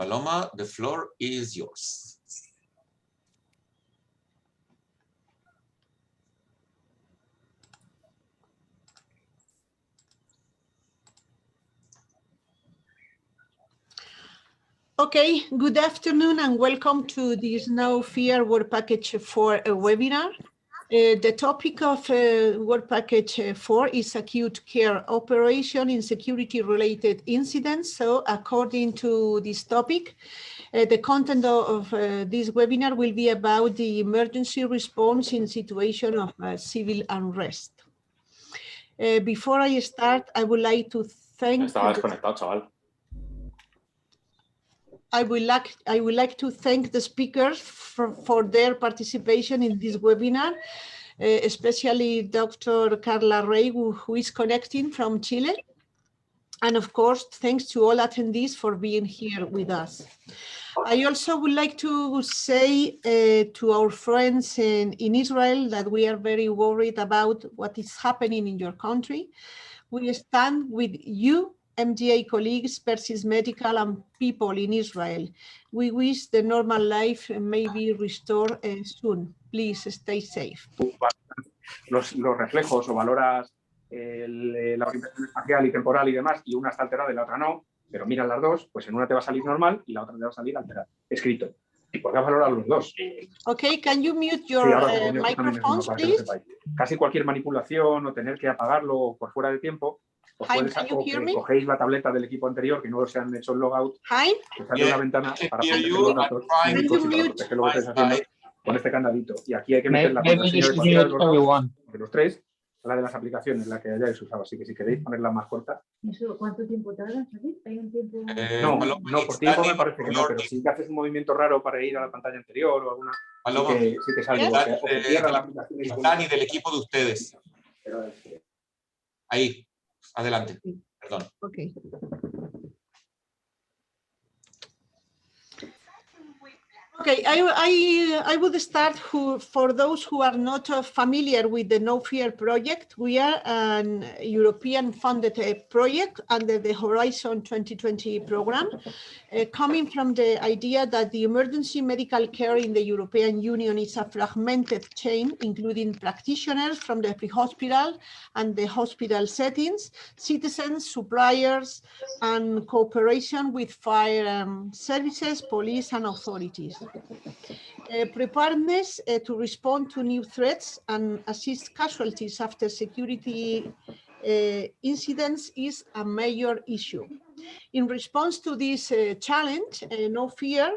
Paloma, the floor is yours. Okay, good afternoon and welcome to this No Fear Work Package 4 webinar. The topic of Work Package 4 is acute care operation in security-related incidents. So according to this topic, the content of this webinar will be about the emergency response in situation of civil unrest. Before I start, I would like to thank... I would like to thank the speakers for their participation in this webinar, especially Dr. Carla Rey, who is connecting from Chile. And of course, thanks to all attendees for being here with us. I also would like to say to our friends in Israel that we are very worried about what is happening in your country. We stand with you, MGA colleagues, Persis Medical and people in Israel. We wish the normal life may be restored soon. Please stay safe. Los reflejos o valoras la orientación espacial y temporal y demás, y una está alterada y la otra no, pero miras las dos, pues en una te va a salir normal y la otra te va a salir alterada. Escrito. ¿Y por qué valorar los dos? Okay, can you mute your microphones, please? Casi cualquier manipulación o tener que apagarlo por fuera de tiempo, os puedes, o que cogéis la tableta del equipo anterior que no se han hecho el logout, que sale una ventana para proteger los datos únicos y para proteger lo que estáis haciendo con este candadito. Y aquí hay que meter la contraseña de cualquiera de los dos, de los tres, la de las aplicaciones, la que hayáis usado. Así que si queréis ponerla más corta. ¿Cuánto tiempo tardas aquí? ¿Hay un tiempo? No, por tiempo me parece que no, pero si haces un movimiento raro para ir a la pantalla anterior o alguna, sí que sale. O que cierra la aplicación. Dani, del equipo de ustedes. Ahí, adelante. Perdón. Okay. Okay, I would start for those who are not familiar with the No Fear project. We are an European funded project under the Horizon 2020 program, coming from the idea that the emergency medical care in the European Union is a fragmented chain, including practitioners from the pre-hospital and the hospital settings, citizens, suppliers, and cooperation with fire services, police, and authorities. Preparedness to respond to new threats and assist casualties after security incidents is a major issue. In response to this challenge, No Fear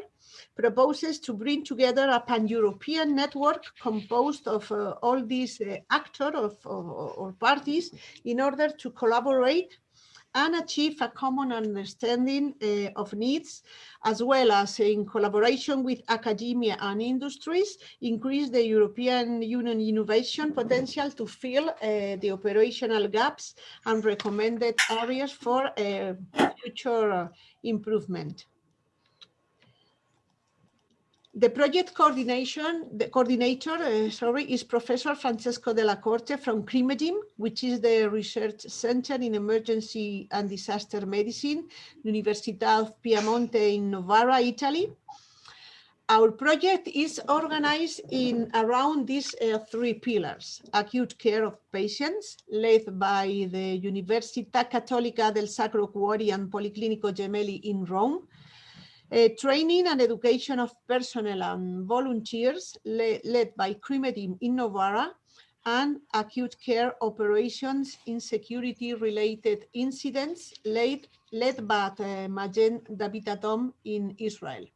proposes to bring together a pan-European network composed of all these actors or parties in order to collaborate and achieve a common understanding of needs, as well as in collaboration with academia and industries, increase the European Union innovation potential to fill the operational gaps and recommended areas for future improvement. The project coordinator is Professor Francesco Della Corte from CRIMEDIM, which is the research center in emergency and disaster medicine, Università of Piemonte in Novara, Italy. Our project is organized in around these three pillars: acute care of patients, led by the Università Cattolica del Sacro Cuore and Policlinico Gemelli in Rome, training and education of personnel and volunteers led by CRIMEDIM in Novara, and acute care operations in security-related incidents led by Magen David Adom in Israel.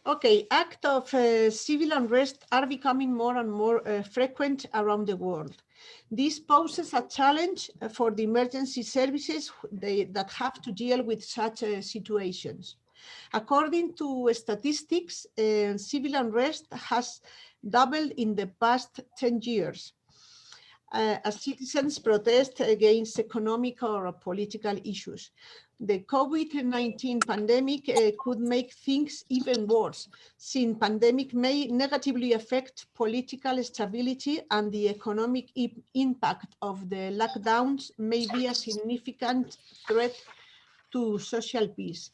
Okay, acts of civil unrest are becoming more and more frequent around the world. This poses a challenge for the emergency services that have to deal with such situations. According to statistics, civil unrest has doubled in the past 10 years as citizens protest against economic or political issues. The COVID-19 pandemic could make things even worse, since pandemic may negatively affect political stability and the economic impact of the lockdowns may be a significant threat to social peace.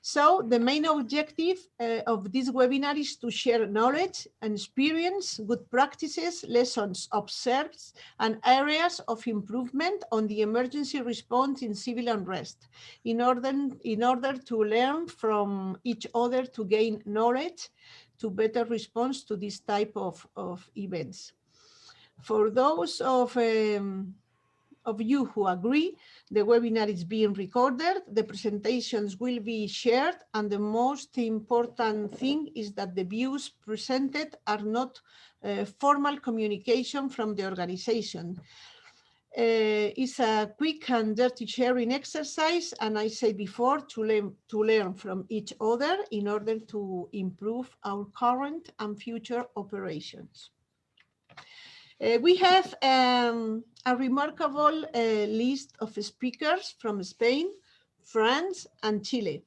So the main objective of this webinar is to share knowledge and experience, good practices, lessons observed, and areas of improvement on the emergency response in civil unrest in order to learn from each other to gain knowledge to better respond to this type of events. For those of you who agree, the webinar is being recorded, the presentations will be shared, and the most important thing is that the views presented are not formal communication from the organization. It's a quick and dirty sharing exercise, and I said before, to learn from each other in order to improve our current and future operations. We have a remarkable list of speakers from Spain, France, and Chile.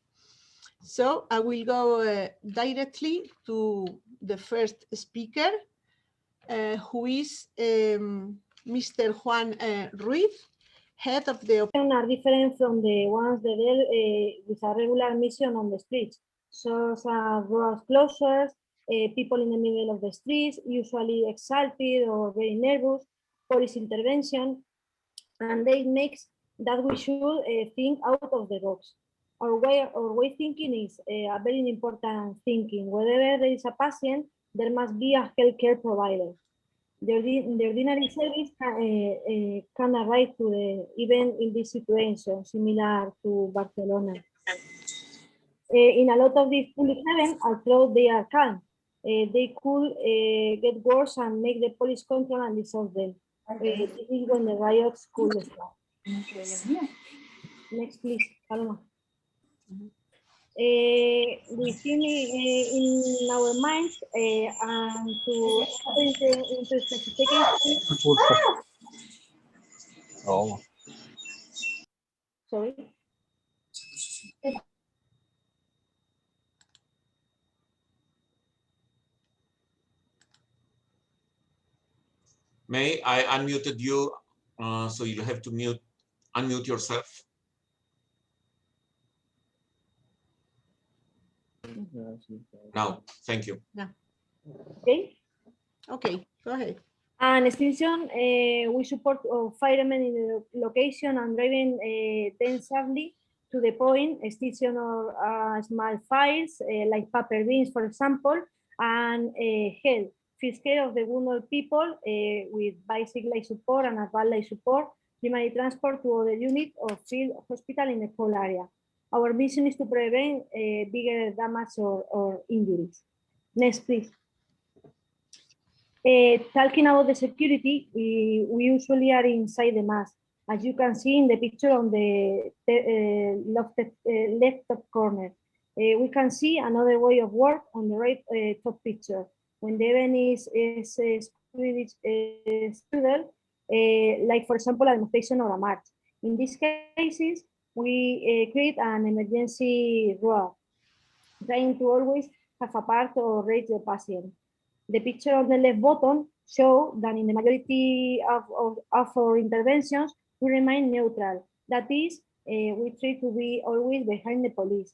So I will go directly to the first speaker, who is Mr. Juan Ruiz, head of the operation. Are different from the ones that deal with a regular mission on the streets, such as road closures, people in the middle of the streets, usually excited or very nervous, police intervention, and they makes that we should think out of the box. Our way thinking is a very important thinking. Wherever there is a patient, there must be a healthcare provider. The ordinary service can arrive to the even in this situation, similar to Barcelona. In a lot of these public events, although they are calm, they could get worse and make the police control and dissolve them. This is when the riots could start. Next, please, Paloma. We think in our minds and to into specifications. Oh. Sorry. May I unmuted you, so you have to unmute yourself. Now, thank you. No. Okay. Okay, go ahead. And extinction, we support firemen in the location and driving them safely to the point, extinction of small fires like paper beans, for example, and health. First care of the wounded people with basic life support and advanced life support, primary transport to other unit or field hospital in the whole area. Our mission is to prevent bigger damage or injuries. Next, please. Talking about the security, we usually are inside the mass. As you can see in the picture on the left top corner. We can see another way of work on the right top picture. When the event is scheduled, like for example, a demonstration or a march. In these cases, we create an emergency row, trying to always have a part or raise the patient. The picture on the left bottom shows that in the majority of our interventions, we remain neutral. That is, we try to be always behind the police.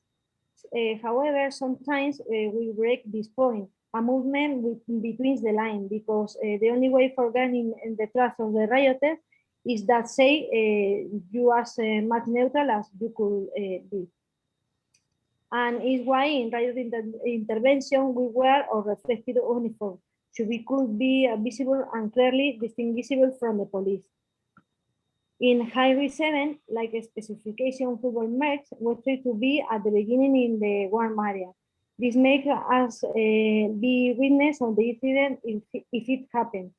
However, sometimes we break this point, a movement between the line, because the only way for gaining the trust of the rioters is that say you as much neutral as you could be. And is why in riot intervention we wear or reflected uniform, so we could be visible and clearly distinguishable from the police. In high-risk 7, like a specification football match, we try to be at the beginning in the warm area. This makes us be witness of the incident if it happened,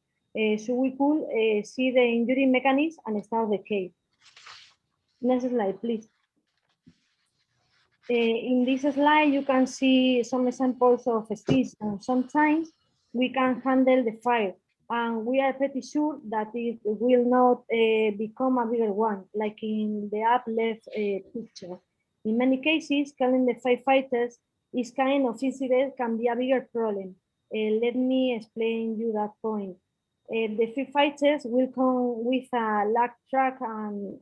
so we could see the injury mechanism and start the case. Next slide, please. In this slide, you can see some examples of extinction. Sometimes we can handle the fire, and we are pretty sure that it will not become a bigger one, like in the up left picture. In many cases, calling the firefighters is kind of incident can be a bigger problem. Let me explain you that point. The firefighters will come with a lag truck and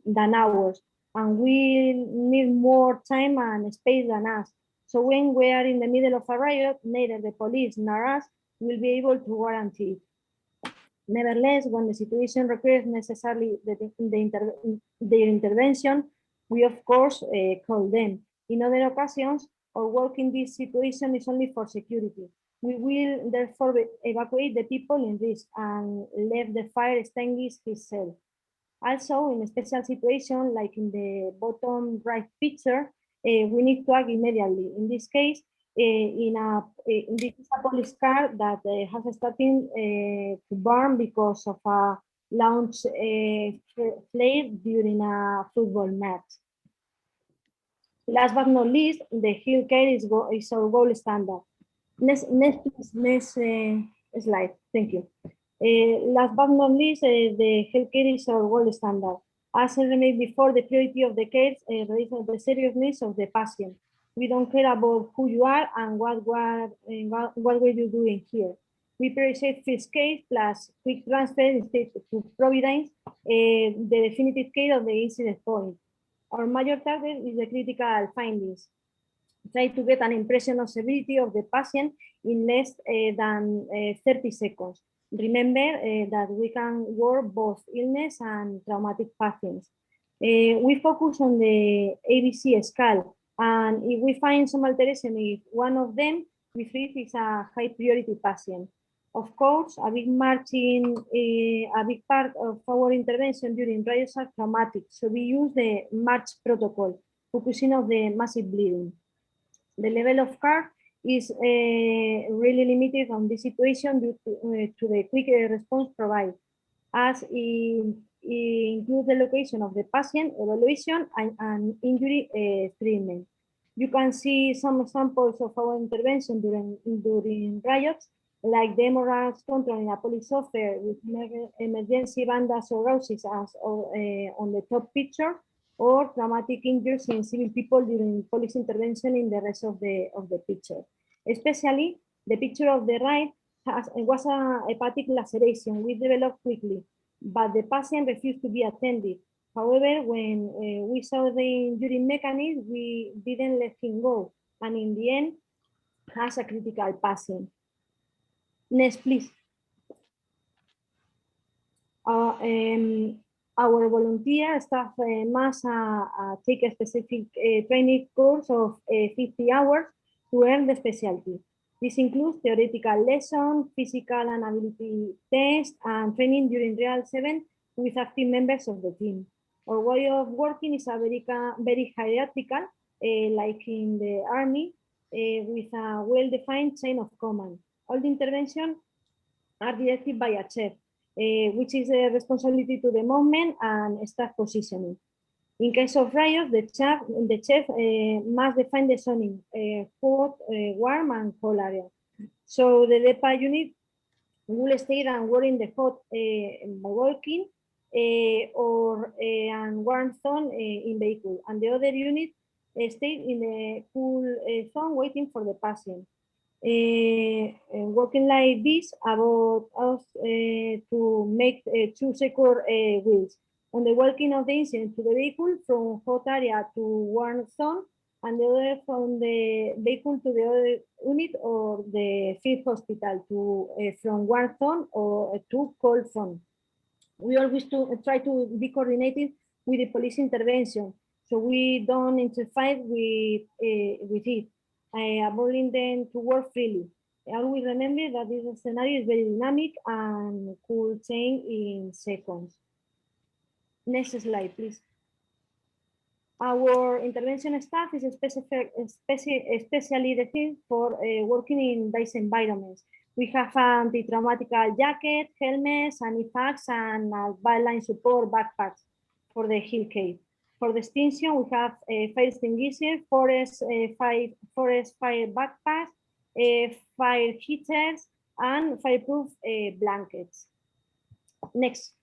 than ours. and we need more time and space than us. So when we are in the middle of a riot, neither the police nor us will be able to guarantee it. Nevertheless, when the situation requires necessarily their intervention, we of course call them. In other occasions, our work in this situation is only for security. We will therefore evacuate the people in risk and let the fire extinguish itself. Also, in a special situation, like in the bottom right picture, we need to act immediately. In this case, this is a police car that has started to burn because of a launch flare during a football match. Last but not least, the health care is our gold standard. Next slide. Thank you. Last but not least, the healthcare is our gold standard. As I made before, the priority of the care is the seriousness of the patient. We don't care about who you are and what were you doing here. We prioritize first case plus quick transfer instead to Providence, the definitive care of the incident point. Our major target is the critical findings. Try to get an impression of severity of the patient in less than 30 seconds. Remember that we can work both illness and traumatic patients. We focus on the ABC scale, and if we find some alteration, if one of them we feel is a high priority patient. Of course, a big part of our intervention during riots are traumatic, so we use the March protocol, focusing on the massive bleeding. The level of care is really limited on this situation due to the quick response provided, as it includes the location of the patient, evaluation, and injury treatment. You can see some examples of our intervention during riots, like the hemorrhage control in a police officer with emergency bandage or gauges as on the top picture, or traumatic injuries in civil people during police intervention in the rest of the picture. Especially the picture of the right was a hepatic laceration we developed quickly, but the patient refused to be attended. However, when we saw the injury mechanism, we didn't let him go, and in the end, has a critical patient. Next, please. Our volunteer staff must take a specific training course of 50 hours to earn the specialty. This includes theoretical lessons, physical and ability tests, and training during real 7 with active members of the team. Our way of working is a very hierarchical, like in the army, with a well-defined chain of command. All the interventions are directed by a chief, which is a responsibility to the movement and staff positioning. In case of riots, the chief must define the zoning, hot, warm, and cold area. So the DEPA unit will stay and work in the hot by walking, or and warm zone in vehicle, and the other unit stay in the cool zone waiting for the patient. Working like this about us to make 2 secure wheels. On the walking of the incident to the vehicle from hot area to warm zone, and the other from the vehicle to the other unit or the field hospital to from warm zone or to cold zone. We always try to be coordinated with the police intervention, so we don't interfere with it, avoiding them to work freely. Always remember that this scenario is very dynamic and could change in seconds. Next slide, please. Our intervention staff is especially designed for working in these environments. We have anti-traumatic jacket, helmets, anti-fags, and byline support backpacks for the hill cave. For the extinction, we have fire extinguisher, forest fire backpacks, fire heaters, and fireproof blankets. Next.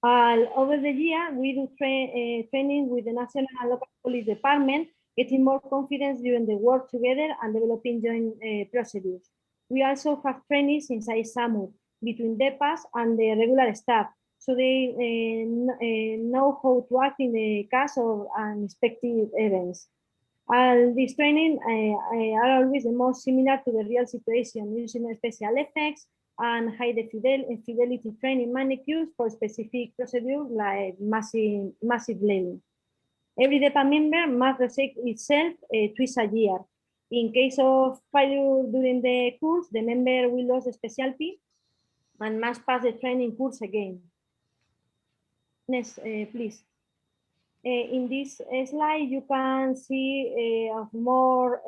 Over the year, we do training with the national and local police department, getting more confidence during the work together and developing joint procedures. We also have trainings inside SAMU between DEPAs and the regular staff, so they know how to act in the case of unexpected events. And this training are always the most similar to the real situation, using special effects and high fidelity training manicures for specific procedures like massive leveling. Every DEPA member must reset itself twice a year. In case of failure during the course, the member will lose the specialty and must pass the training course again. Next, please. In this slide, you can see of more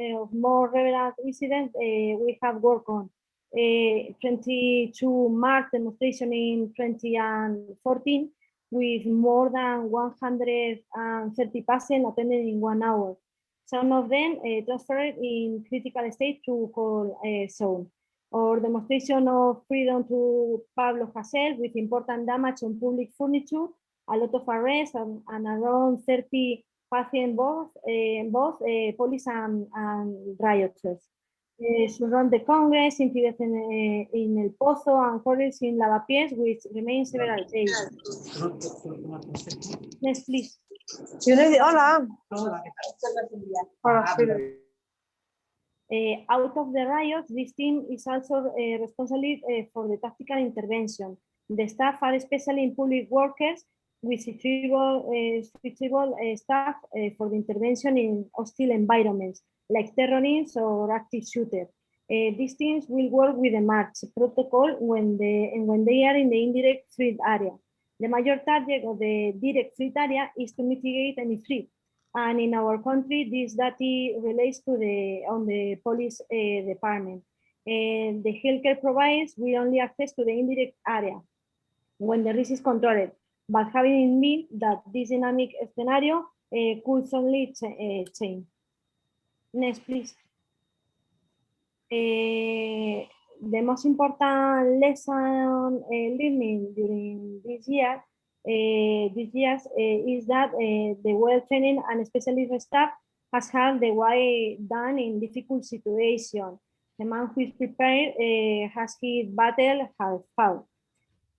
relevant incidents we have worked on. 22 March demonstration in 2014 with more than 130 patients attended in 1 hour. Some of them transferred in critical state to cold zone. Or demonstration of freedom to Pablo Hasél with important damage on public furniture, a lot of arrests and around 30 patients, both police and rioters. Surround the Congress, incidents in El Pozo and quarrels in Lavapiés, which remain several days. Next, please. Hola. Out of the riots, this team is also responsible for the tactical intervention. The staff are especially in public workers with switchable staff for the intervention in hostile environments like terrorists or active shooters. These teams will work with the march protocol when they are in the indirect threat area. The major target of the direct threat area is to mitigate any threat. And in our country, this data relates to the police department. The healthcare providers will only access to the indirect area when the risk is controlled, but having in mind that this dynamic scenario could only change. Next, please. The most important lesson learning during this year is that the well-trained and specialist staff has had the way done in difficult situations. The man who is prepared has his battle has fought.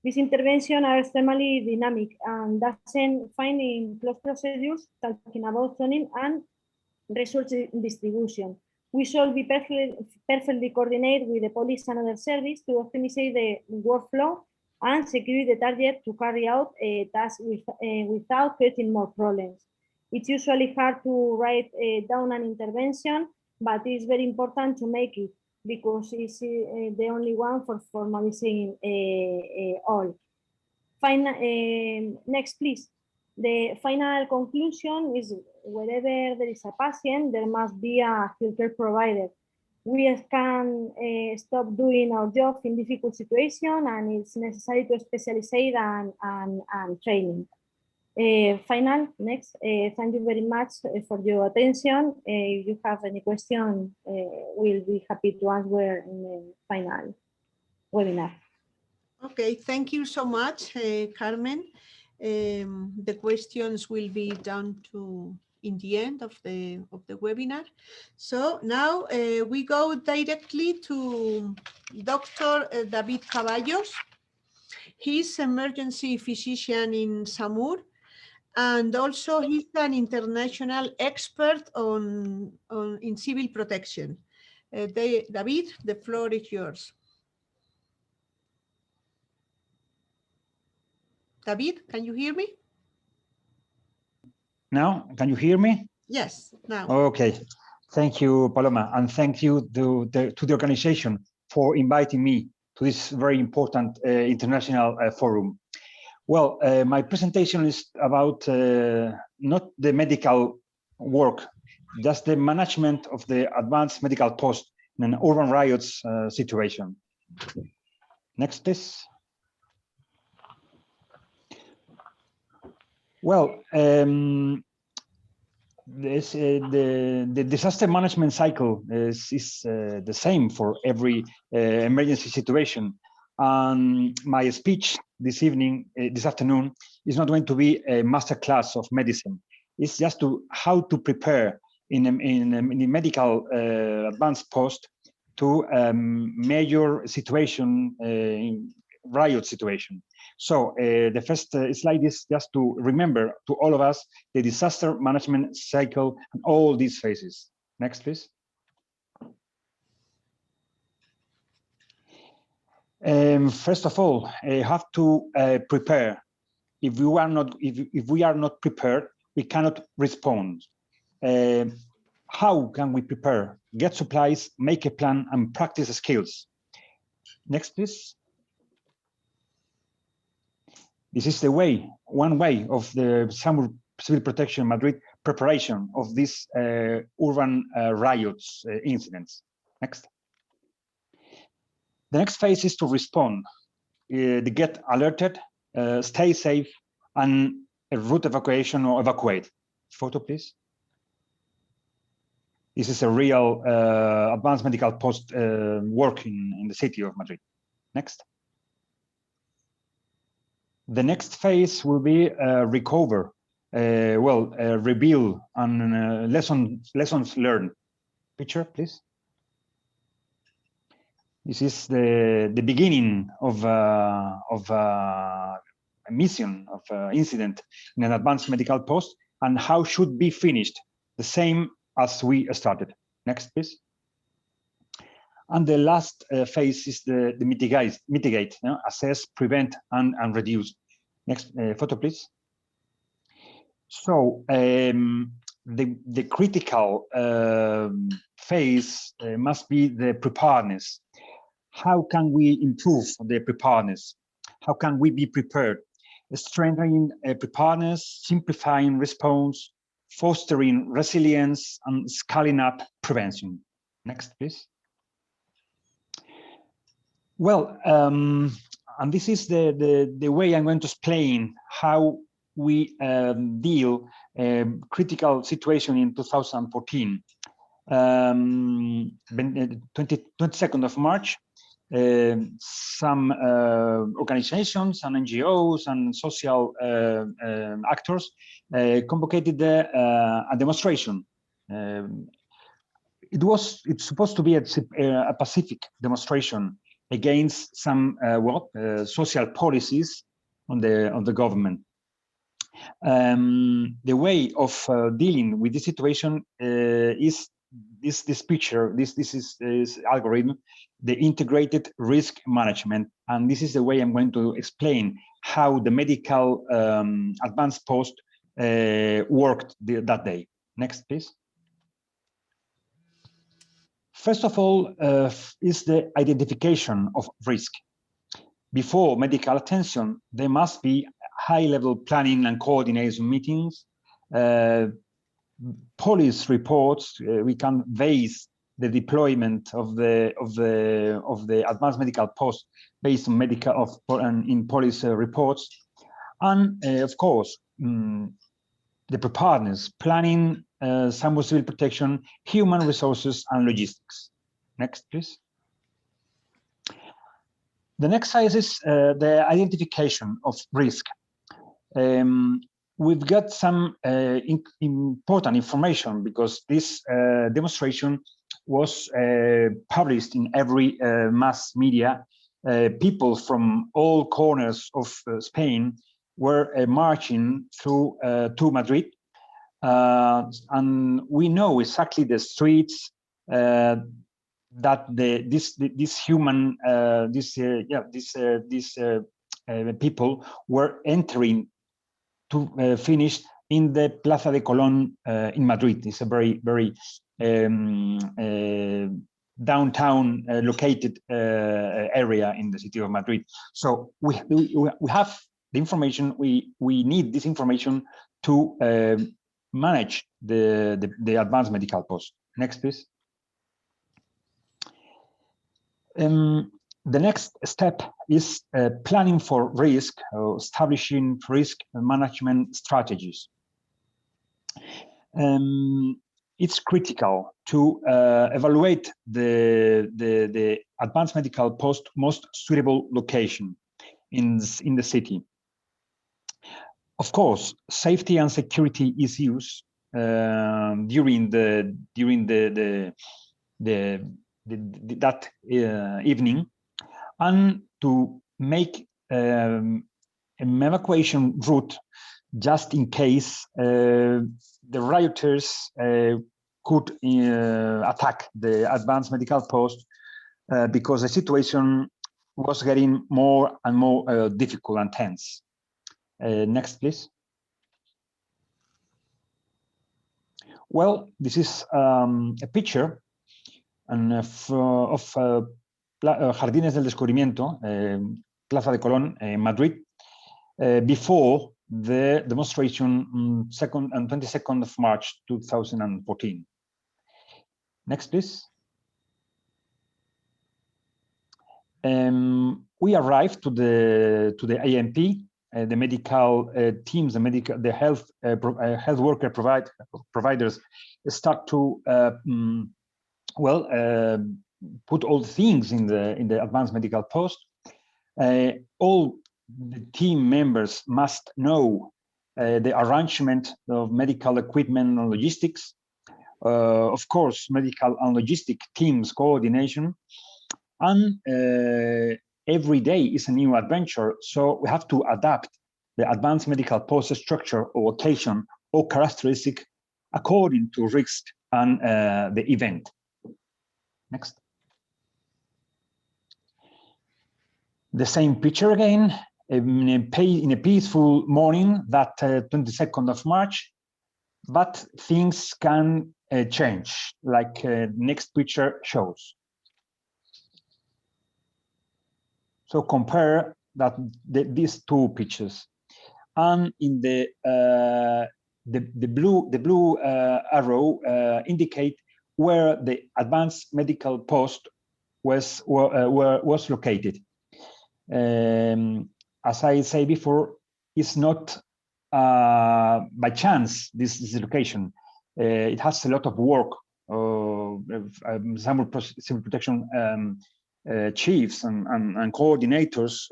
These interventions are extremely dynamic and doesn't find in close procedures talking about training and resource distribution. We should be perfectly coordinated with the police and other services to optimize the workflow and secure the target to carry out tasks without creating more problems. It's usually hard to write down an intervention, but it's very important to make it because it's the only one for formalizing all. Next, please. The final conclusion is wherever there is a patient, there must be a healthcare provider. We can stop doing our job in difficult situations, and it's necessary to specialize and training. Next, thank you very much for your attention. If you have any question, we'll be happy to answer in the final webinar. Okay, thank you so much, Carmen. The questions will be done in the end of the webinar. So now we go directly to Dr. David Caballos. He's emergency physician in SAMUR, and also he's an international expert in civil protection. David, the floor is yours. David, can you hear me? Now, can you hear me? Yes, now. Okay. Thank you, Paloma, and thank you to the organization for inviting me to this very important international forum. Well, my presentation is about not the medical work, just the management of the advanced medical post in an urban riots situation. Next, please. Well, the disaster management cycle is the same for every emergency situation. And my speech this afternoon, is not going to be a master class of medicine. It's just how to prepare in a medical advanced post to major situation riot situation. So the first slide is just to remember to all of us the disaster management cycle and all these phases. Next, please. First of all, have to prepare. If we are not prepared, we cannot respond. How can we prepare? Get supplies, make a plan, and practice skills. Next, please. This is the way, one way of the summer civil protection Madrid preparation of these urban riots incidents. Next. The next phase is to respond, to get alerted, stay safe, and route evacuation or evacuate. Photo, please. This is a real advanced medical post work in the city of Madrid. Next. The next phase will be recover, reveal, and lessons learned. Picture, please. This is the beginning of a mission, of incident in an advanced medical post, and how should be finished, the same as we started. Next, please. And the last phase is the mitigate, assess, prevent, and reduce. Next photo, please. So the critical phase must be the preparedness. How can we improve the preparedness? How can we be prepared? Strengthening preparedness, simplifying response, fostering resilience, and scaling up prevention. Next, please. Well, and this is the way I'm going to explain how we deal critical situation in 2014. 22nd of March, some organizations and NGOs and social actors convocated a demonstration. It's supposed to be a pacific demonstration against some social policies on the government. The way of dealing with this situation is this picture. This is algorithm, the integrated risk management, and this is the way I'm going to explain how the medical advanced post worked that day. Next, please. First of all, is the identification of risk. Before medical attention, there must be high-level planning and coordination meetings, police reports. We can base the deployment of the advanced medical post based on in police reports, and of course the preparedness, planning, some civil protection, human resources, and logistics. Next, please. The next phase is the identification of risk. We've got some important information because this demonstration was published in every mass media. People from all corners of Spain were marching through to Madrid, and we know exactly the streets that these people were entering to finish in the Plaza de Colón in Madrid. It's a very downtown located area in the city of Madrid. So we have the information. We need this information to manage the advanced medical post. Next, please. The next step is planning for risk, establishing risk management strategies. It's critical to evaluate the advanced medical post most suitable location in the city. Of course, safety and security issues during that evening, and to make an evacuation route just in case the rioters could attack the advanced medical post because the situation was getting more and more difficult and tense. Next, please. Well, this is a picture of Jardines del Descubrimiento, Plaza de Colón, Madrid, before the demonstration on 2nd and 22nd of March 2014. Next, please. We arrived to the AMP, the medical teams, the health worker providers start to put all the things in the advanced medical post. All the team members must know the arrangement of medical equipment and logistics. Of course, medical and logistic teams coordination. And every day is a new adventure, so we have to adapt the advanced medical post structure or location or characteristic according to risk and the event. Next. The same picture again in a peaceful morning, that 22nd of March, but things can change, like next picture shows. So compare these two pictures, and in the blue arrow indicate where the advanced medical post was located. As I say before, it's not by chance this location. It has a lot of work. Civil protection chiefs and coordinators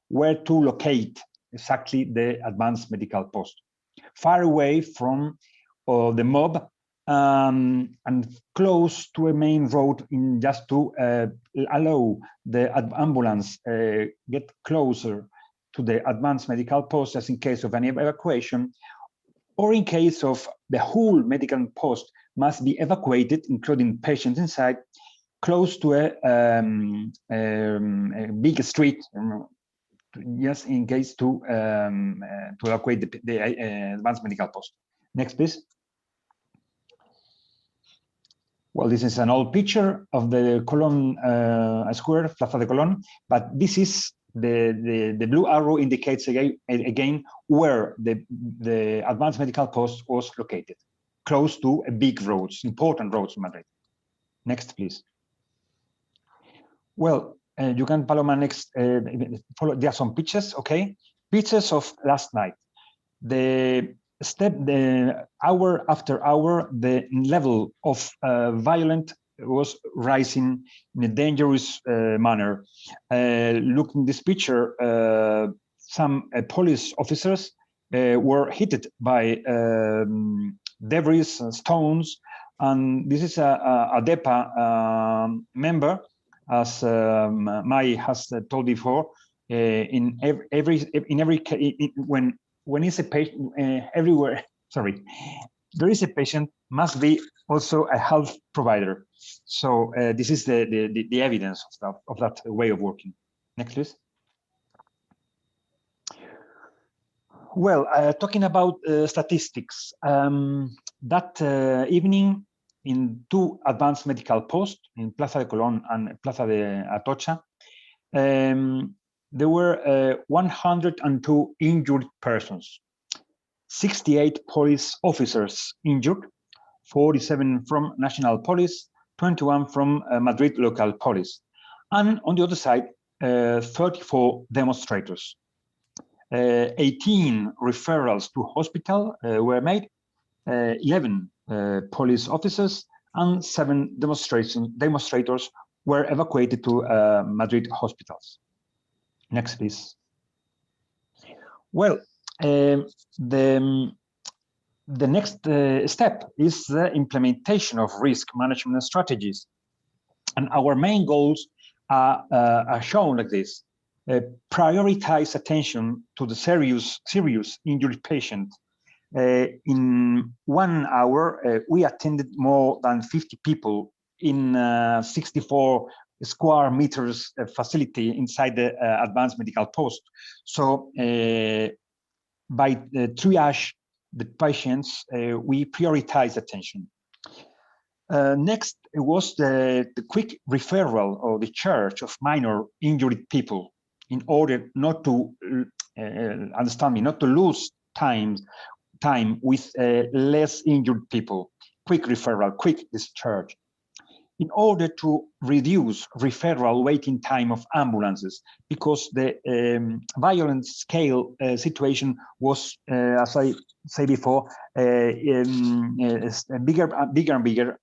where to locate exactly the advanced medical post, far away from the mob and close to a main road, in just to allow the ambulance get closer to the advanced medical post, as in case of any evacuation, or in case of the whole medical post must be evacuated, including patients inside, close to a big street, just in case to evacuate the advanced medical post. Next, please. Well, this is an old picture of the Colón square, Plaza de Colón, but this is the blue arrow indicates again where the advanced medical post was located, close to a big roads, important roads in Madrid. Next, please. Well, you can, Paloma, next follow. There are some pictures, okay? Pictures of last night. The hour after hour, the level of violence was rising in a dangerous manner. Look in this picture, some police officers were hit by debris and stones, and this is a DEPA member, as Mai has told before. When it's a patient everywhere, sorry, there is a patient, must be also a health provider. So this is the evidence of that way of working. Next, please. Well, talking about statistics, that evening in two advanced medical posts in Plaza de Colón and Plaza de Atocha, there were 102 injured persons, 68 police officers injured, 47 from National Police, 21 from Madrid local police, and on the other side, 34 demonstrators. 18 referrals to hospital were made, 11 police officers and 7 demonstrators were evacuated to Madrid hospitals. Next, please. Well, the next step is the implementation of risk management strategies. And our main goals are shown like this. prioritize attention to the serious injured patient. In 1 hour, we attended more than 50 people in 64 square meters facility inside the advanced medical post. So by triage the patients, we prioritize attention. Next was the quick referral or the discharge of minor injured people in order not to, understand me, not to lose time with less injured people. Quick referral, quick discharge. In order to reduce referral waiting time of ambulances, because the violent scale situation was, as I said before, bigger and bigger.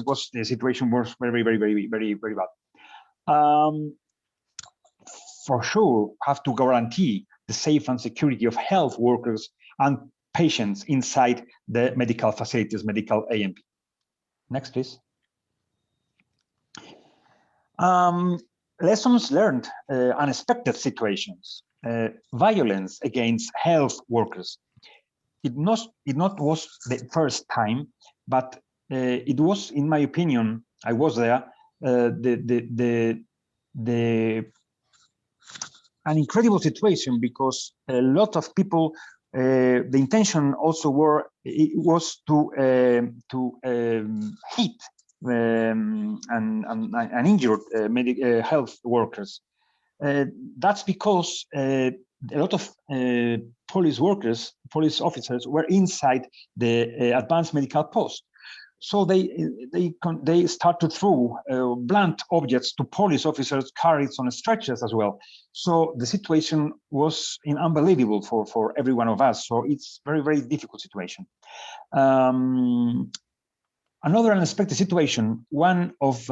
Was the situation was very bad. For sure, have to guarantee the safe and security of health workers and patients inside the medical facilities, medical AMP. Next, please. Lessons learned, unexpected situations, violence against health workers. It not was the first time, but it was, in my opinion, I was there, an incredible situation, because a lot of people, the intention also was to hit and injured health workers. That's because a lot of police workers, police officers were inside the advanced medical post. So they start to throw blunt objects to police officers carried on stretchers as well. So the situation was unbelievable for every one of us. So it's very difficult situation. Another unexpected situation, one of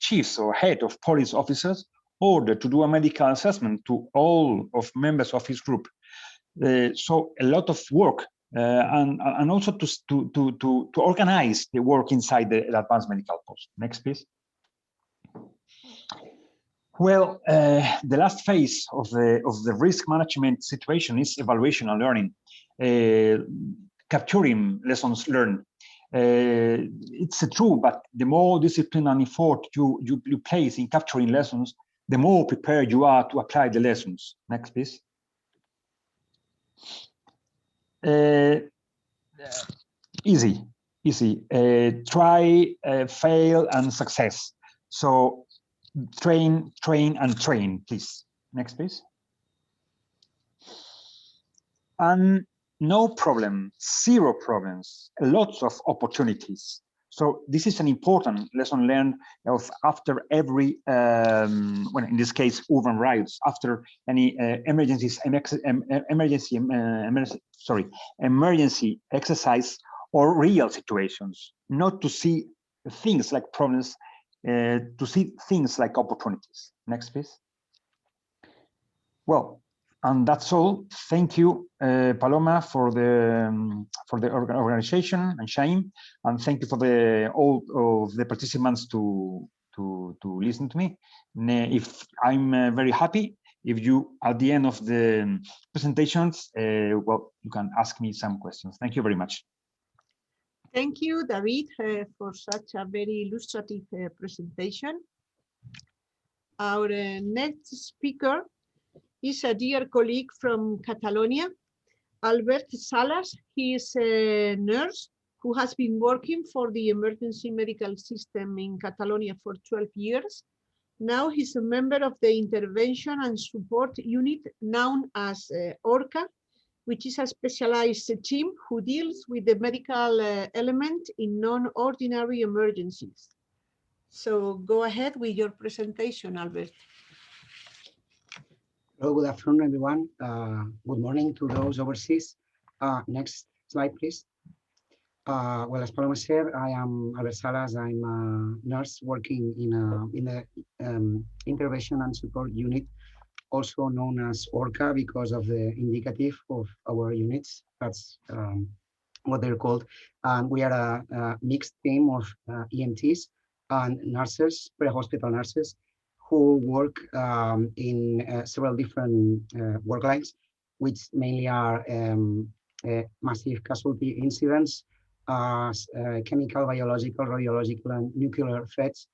chiefs or head of police officers ordered to do a medical assessment to all of members of his group. So a lot of work and also to organize the work inside the advanced medical post. Next, please. Well, the last phase of the risk management situation is evaluation and learning, capturing lessons learned. It's true, but the more discipline and effort you place in capturing lessons, the more prepared you are to apply the lessons. Next, please. Easy. Try, fail, and success. So train, and train, please. Next, please. And no problem, zero problems, lots of opportunities. So this is an important lesson learned of after every, well, in this case, urban riots, after any emergency exercise or real situations, not to see things like problems, to see things like opportunities. Next, please. Well, and that's all. Thank you, Paloma, for the organization, and Shaim, and thank you for all of the participants to listen to me. If I'm very happy if you, at the end of the presentations, well, you can ask me some questions. Thank you very much. Thank you, David, for such a very illustrative presentation. Our next speaker is a dear colleague from Catalonia, Albert Salas. He is a nurse who has been working for the emergency medical system in Catalonia for 12 years. Now he's a member of the intervention and support unit known as ORCA, which is a specialized team who deals with the medical element in non-ordinary emergencies. So go ahead with your presentation, Albert. Hello, good afternoon, everyone. Good morning to those overseas. Next slide, please. Well, as Paloma said, I am Albert Salas. I'm a nurse working in the intervention and support unit, also known as ORCA because of the indicative of our units. That's what they're called. And we are a mixed team of EMTs and nurses, pre-hospital nurses, who work in several different work lines, which mainly are massive casualty incidents, chemical, biological, radiological, and nuclear threats.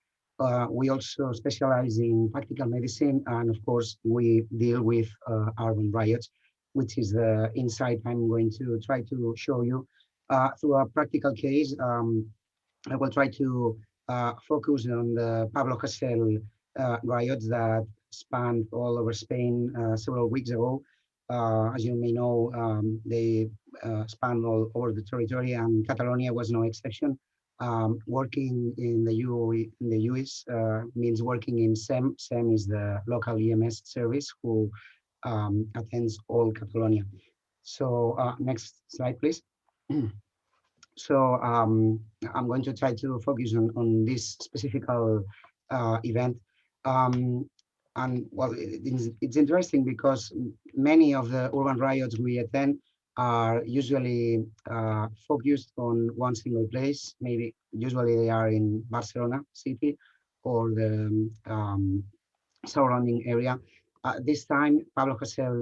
We also specialize in practical medicine, and of course, we deal with urban riots, which is the insight I'm going to try to show you. Through a practical case, I will try to focus on the Pablo Hasél riots that spanned all over Spain several weeks ago. As you may know, they spanned all over the territory, and Catalonia was no exception. Working in the US means working in SEM. SEM is the local EMS service who attends all Catalonia. So next slide, please. So I'm going to try to focus on this specific event. And well, it's interesting because many of the urban riots we attend are usually focused on one single place. Maybe usually they are in Barcelona city or the surrounding area. This time, Pablo Hasél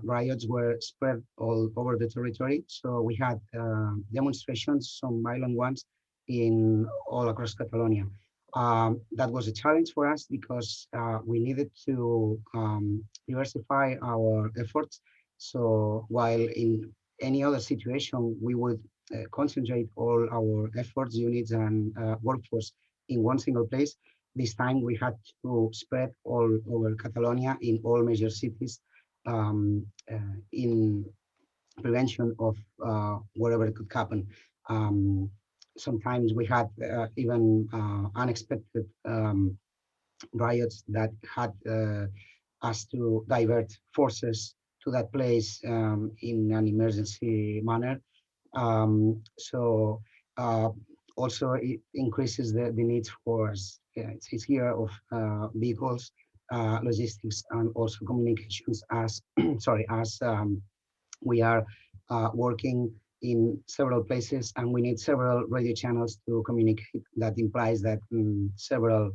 riots were spread all over the territory. So we had demonstrations, some violent ones, in all across Catalonia. That was a challenge for us because we needed to diversify our efforts. So while in any other situation, we would concentrate all our efforts, units, and workforce in one single place, this time we had to spread all over Catalonia in all major cities in prevention of whatever could happen. Sometimes we had even unexpected riots that had us to divert forces to that place in an emergency manner. So also it increases the needs for it's here of vehicles, logistics, and also communications as sorry, as we are working in several places and we need several radio channels to communicate. That implies that several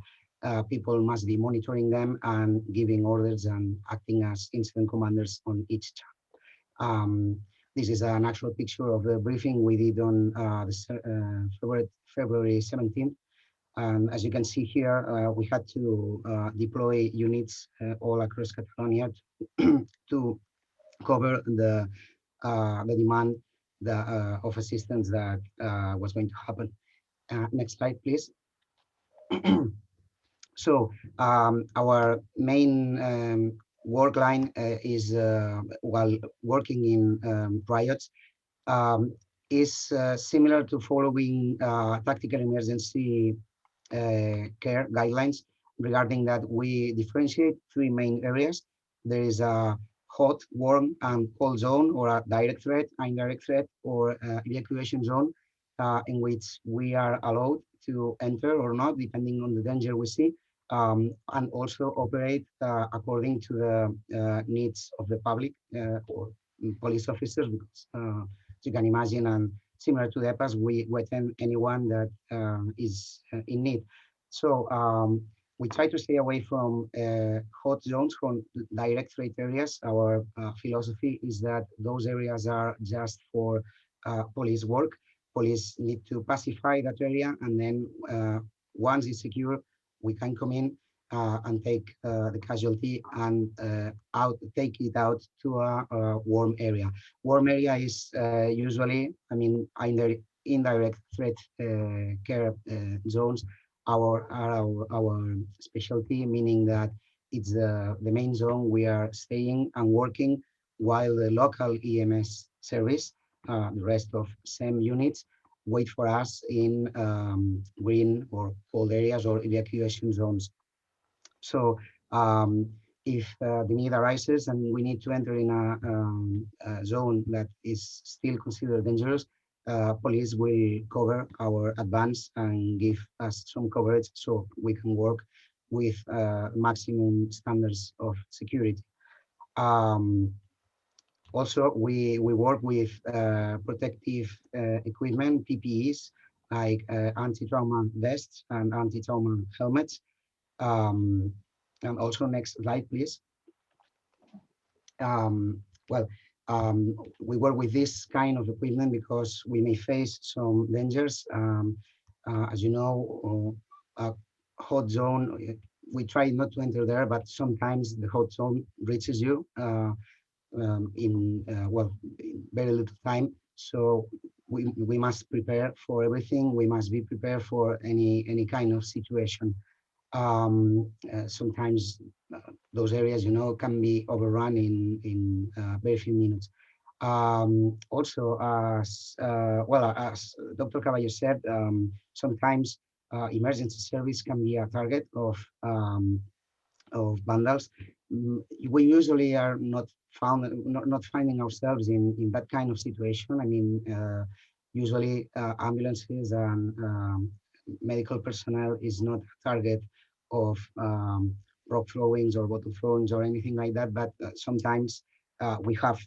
people must be monitoring them and giving orders and acting as incident commanders on each channel. This is an actual picture of the briefing we did on February 17th. And as you can see here, we had to deploy units all across Catalonia to cover the demand of assistance that was going to happen. Next slide, please. So our main work line is while working in riots is similar to following tactical emergency care guidelines. Regarding that, we differentiate three main areas. There is a hot, warm, and cold zone, or a direct threat, indirect threat, or evacuation zone, in which we are allowed to enter or not, depending on the danger we see, and also operate according to the needs of the public or police officers, because as you can imagine, and similar to the EPAs, we attend anyone that is in need. So we try to stay away from hot zones, from direct threat areas. Our philosophy is that those areas are just for police work. Police need to pacify that area, and then once it's secure, we can come in and take the casualty and take it out to a warm area. Warm area is usually, I mean, indirect threat care zones our specialty, meaning that it's the main zone we are staying and working, while the local EMS service, the rest of SEM units, wait for us in green or cold areas or evacuation zones. So if the need arises and we need to enter in a zone that is still considered dangerous, police will cover our advance and give us some coverage so we can work with maximum standards of security. Also, we work with protective equipment, PPEs, like anti-trauma vests and anti-trauma helmets. And also next slide, please. Well, we work with this kind of equipment because we may face some dangers. As you know, a hot zone, we try not to enter there, but sometimes the hot zone reaches you in very little time. So we must prepare for everything. We must be prepared for any kind of situation. Sometimes those areas, you know, can be overrun in very few minutes. Also, as as Dr. Caballo said, sometimes emergency service can be a target of vandals. We usually are not finding ourselves in that kind of situation. I mean, usually ambulances and medical personnel is not a target of rock throwings or bottle throwings or anything like that, but sometimes we have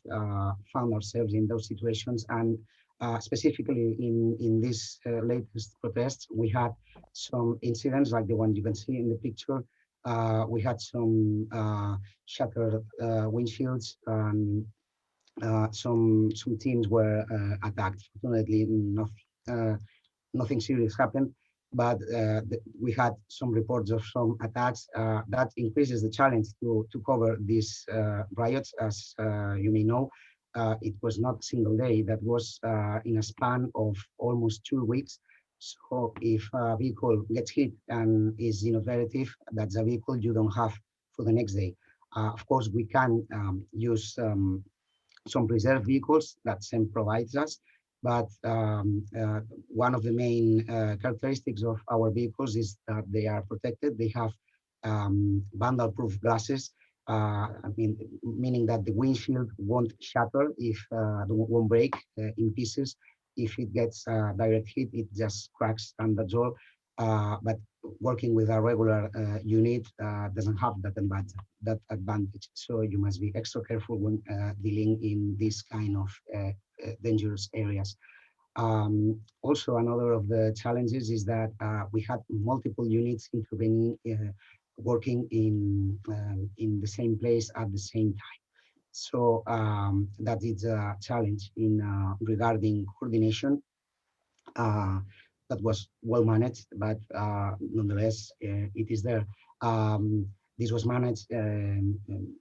found ourselves in those situations. And specifically in this latest protests, we had some incidents like the one you can see in the picture. We had some shattered windshields, and some teams were attacked. Fortunately, nothing serious happened, but we had some reports of some attacks. That increases the challenge to cover these riots. As you may know, it was not a single day. That was in a span of almost 2 weeks. So if a vehicle gets hit and is inoperative, that's a vehicle you don't have for the next day. Of course, we can use some reserve vehicles that SEM provides us, but one of the main characteristics of our vehicles is that they are protected. They have vandal-proof glasses, meaning that the windshield won't shatter if won't break in pieces. If it gets a direct hit, it just cracks, and that's all. But working with a regular unit doesn't have that advantage. So you must be extra careful when dealing in this kind of dangerous areas. Also, another of the challenges is that we had multiple units intervening, working in the same place at the same time. So that is a challenge in regarding coordination. That was well managed, but nonetheless, it is there. This was managed.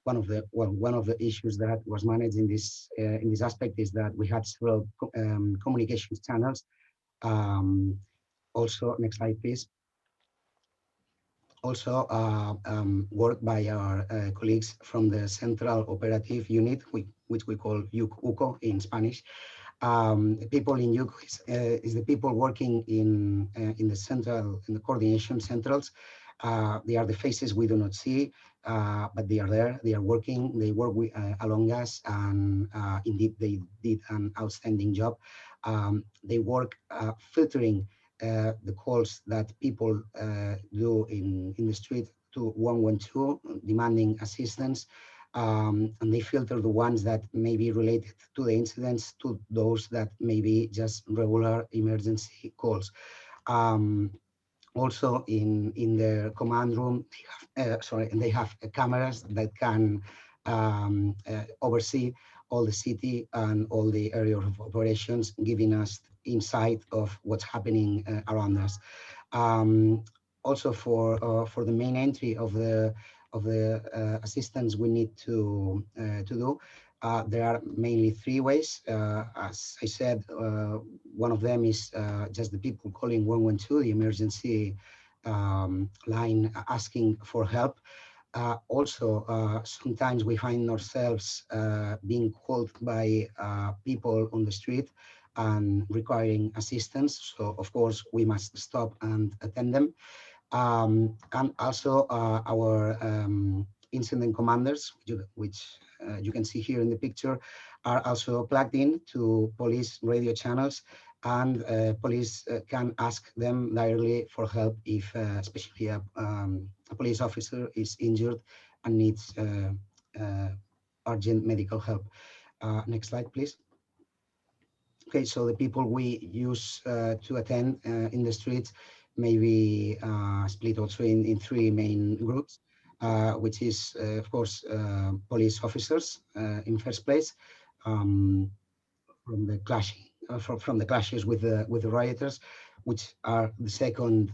One of the issues that was managed in this aspect is that we had several communications channels. Also, next slide, please. Also, work by our colleagues from the Central Operative Unit, which we call UCO in Spanish. People in UCO is the people working in the coordination centrals. They are the faces we do not see, but they are there. They are working. They work along us, and indeed they did an outstanding job. They work filtering the calls that people do in the street to 112, demanding assistance. And they filter the ones that may be related to the incidents to those that may be just regular emergency calls. Also, in their command room, they have cameras that can oversee all the city and all the area of operations, giving us insight of what's happening around us. Also, for the main entry of the assistance we need to do, there are mainly 3 ways. As I said, one of them is just the people calling 112, the emergency line, asking for help. Also, sometimes we find ourselves being called by people on the street and requiring assistance. So, of course, we must stop and attend them. And also our incident commanders, which you can see here in the picture, are also plugged in to police radio channels, and police can ask them directly for help if especially a police officer is injured and needs urgent medical help. Next slide, please. Okay, so the people we use to attend in the streets may be split also in 3 main groups. which is, of course, police officers in first place, from the clashes with the rioters, which are the second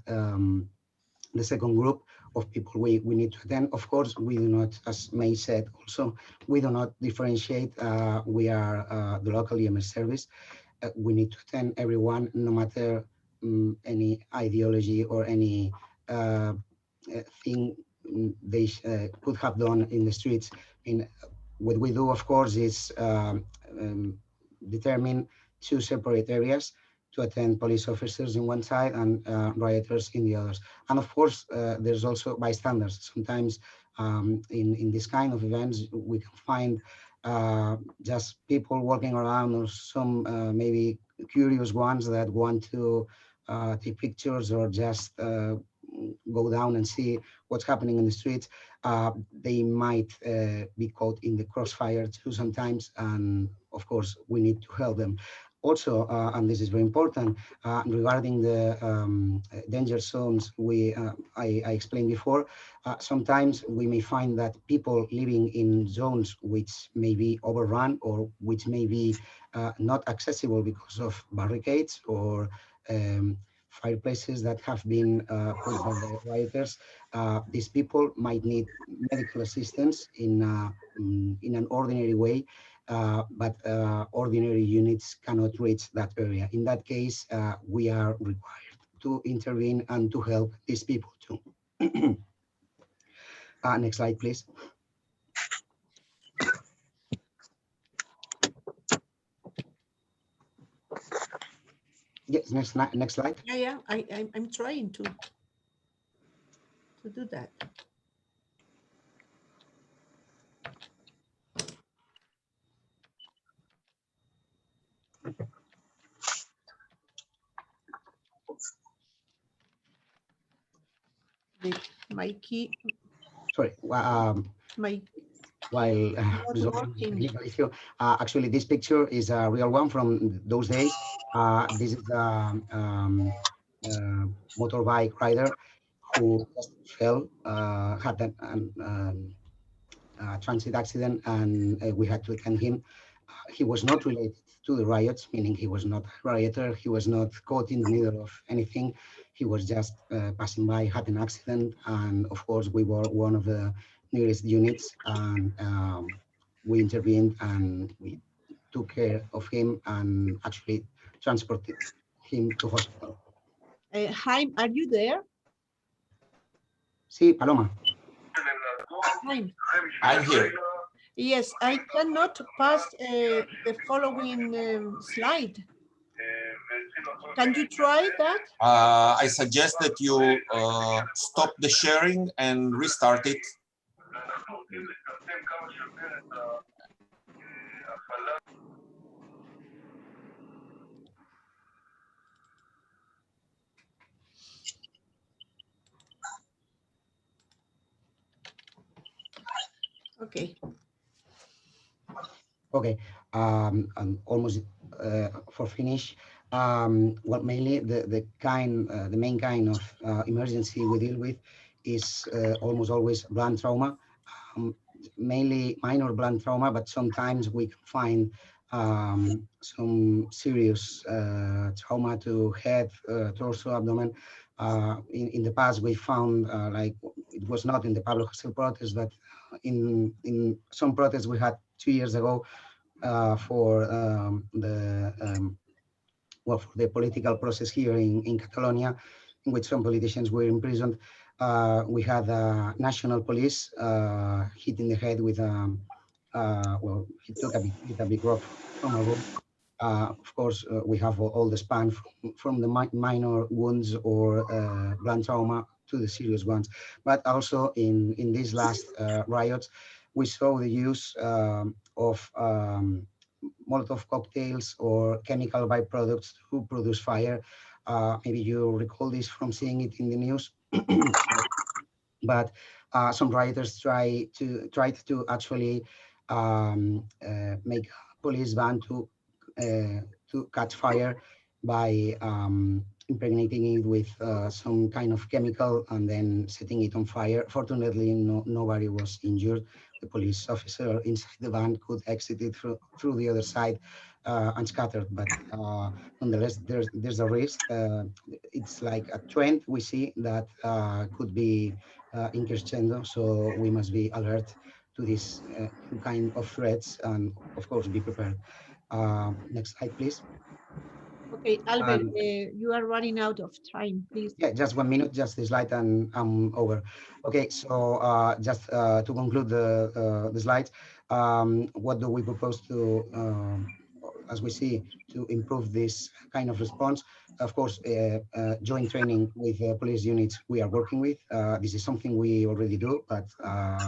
group of people we need to attend. Of course, we do not, as May said also, we do not differentiate. We are the local EMS service. We need to attend everyone, no matter any ideology or any thing they could have done in the streets. What we do, of course, is determine two separate areas to attend police officers in one side and rioters in the others. And of course, there's also bystanders. Sometimes in this kind of events, we can find just people walking around, or some maybe curious ones that want to take pictures or just go down and see what's happening in the streets. They might be caught in the crossfire too sometimes, and of course we need to help them. Also, and this is very important, regarding the danger zones, I explained before, sometimes we may find that people living in zones which may be overrun or which may be not accessible because of barricades or fireplaces that have been put by the rioters. These people might need medical assistance in an ordinary way, but ordinary units cannot reach that area. In that case, we are required to intervene and to help these people too. Next slide, please. Yes, next slide. Yeah, I'm trying to do that. My key. Sorry. My. While resolving the technical issue, actually this picture is a real one from those days. This is a motorbike rider who just fell, had a transit accident, and we had to attend him. He was not related to the riots, meaning he was not a rioter. He was not caught in the middle of anything. He was just passing by, had an accident, and of course we were one of the nearest units, and we intervened and we took care of him and actually transported him to hospital. Jaime, are you there? Sí, Paloma. Jaime. I'm here. Yes, I cannot pass the following slide. Can you try that? I suggest that you stop the sharing and restart it. Okay. Okay, I'm almost for finish. Well, mainly the main kind of emergency we deal with is almost always blunt trauma, mainly minor blunt trauma, but sometimes we can find some serious trauma to head, torso, abdomen. In the past, we found like it was not in the Pablo Hasél protest, but in some protests we had 2 years ago for the political process here in Catalonia, in which some politicians were imprisoned. We had national police hit in the head with well, he took a big rock from a room. Of course, we have all the span from the minor wounds or blunt trauma to the serious ones. But also in these last riots, we saw the use of Molotov cocktails or chemical byproducts to produce fire. Maybe you recall this from seeing it in the news. But some rioters tried to actually make police van to catch fire by impregnating it with some kind of chemical and then setting it on fire. Fortunately, nobody was injured. The police officer inside the van could exit it through the other side unscattered, but nonetheless, there's a risk. It's like a trend we see that could be in crescendo, so we must be alert to this kind of threats and, of course, be prepared. Next slide, please. Okay, Albert, you are running out of time, please. Yeah, just 1 minute, just the slide and I'm over. Okay, so just to conclude the slides, what do we propose to, as we see, to improve this kind of response? Of course, joint training with police units we are working with. This is something we already do, but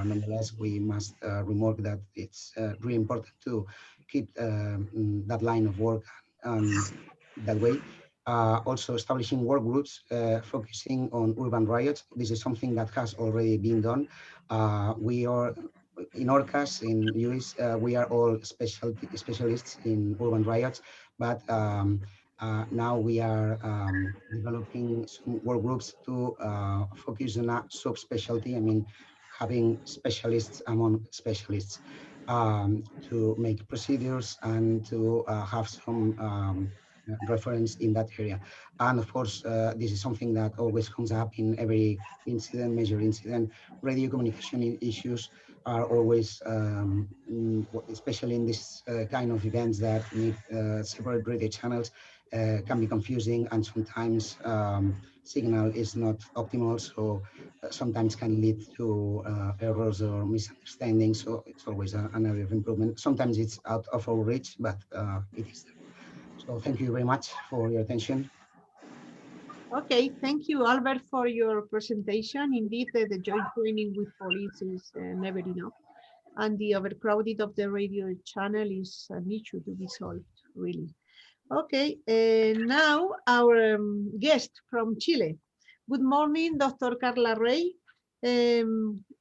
nonetheless, we must remark that it's really important to keep that line of work that way. Also establishing work groups focusing on urban riots. This is something that has already been done. We are, in our case, in US, we are all specialists in urban riots, but now we are developing some work groups to focus on a subspecialty. I mean, having specialists among specialists to make procedures and to have some reference in that area. And of course, this is something that always comes up in every incident, major incident. Radio communication issues are always, especially in this kind of events that need separate radio channels, can be confusing, and sometimes signal is not optimal, so sometimes can lead to errors or misunderstandings. So it's always an area of improvement. Sometimes it's out of our reach, but it is there. So thank you very much for your attention. Okay, thank you, Albert, for your presentation. Indeed, the joint training with police is never enough. And the overcrowding of the radio channel is an issue to be solved, really. Okay, now our guest from Chile. Good morning, Dr. Carla Rey.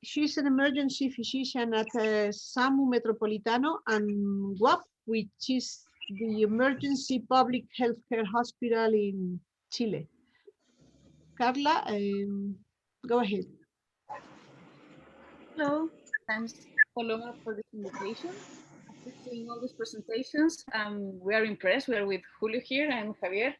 She's an emergency physician at SAMU Metropolitano and WP, which is the Emergency Public Healthcare Hospital in Chile. Carla, go ahead. Hello, thanks Paloma for this invitation. After seeing all these presentations, we are impressed. We are with Julio here and Javier,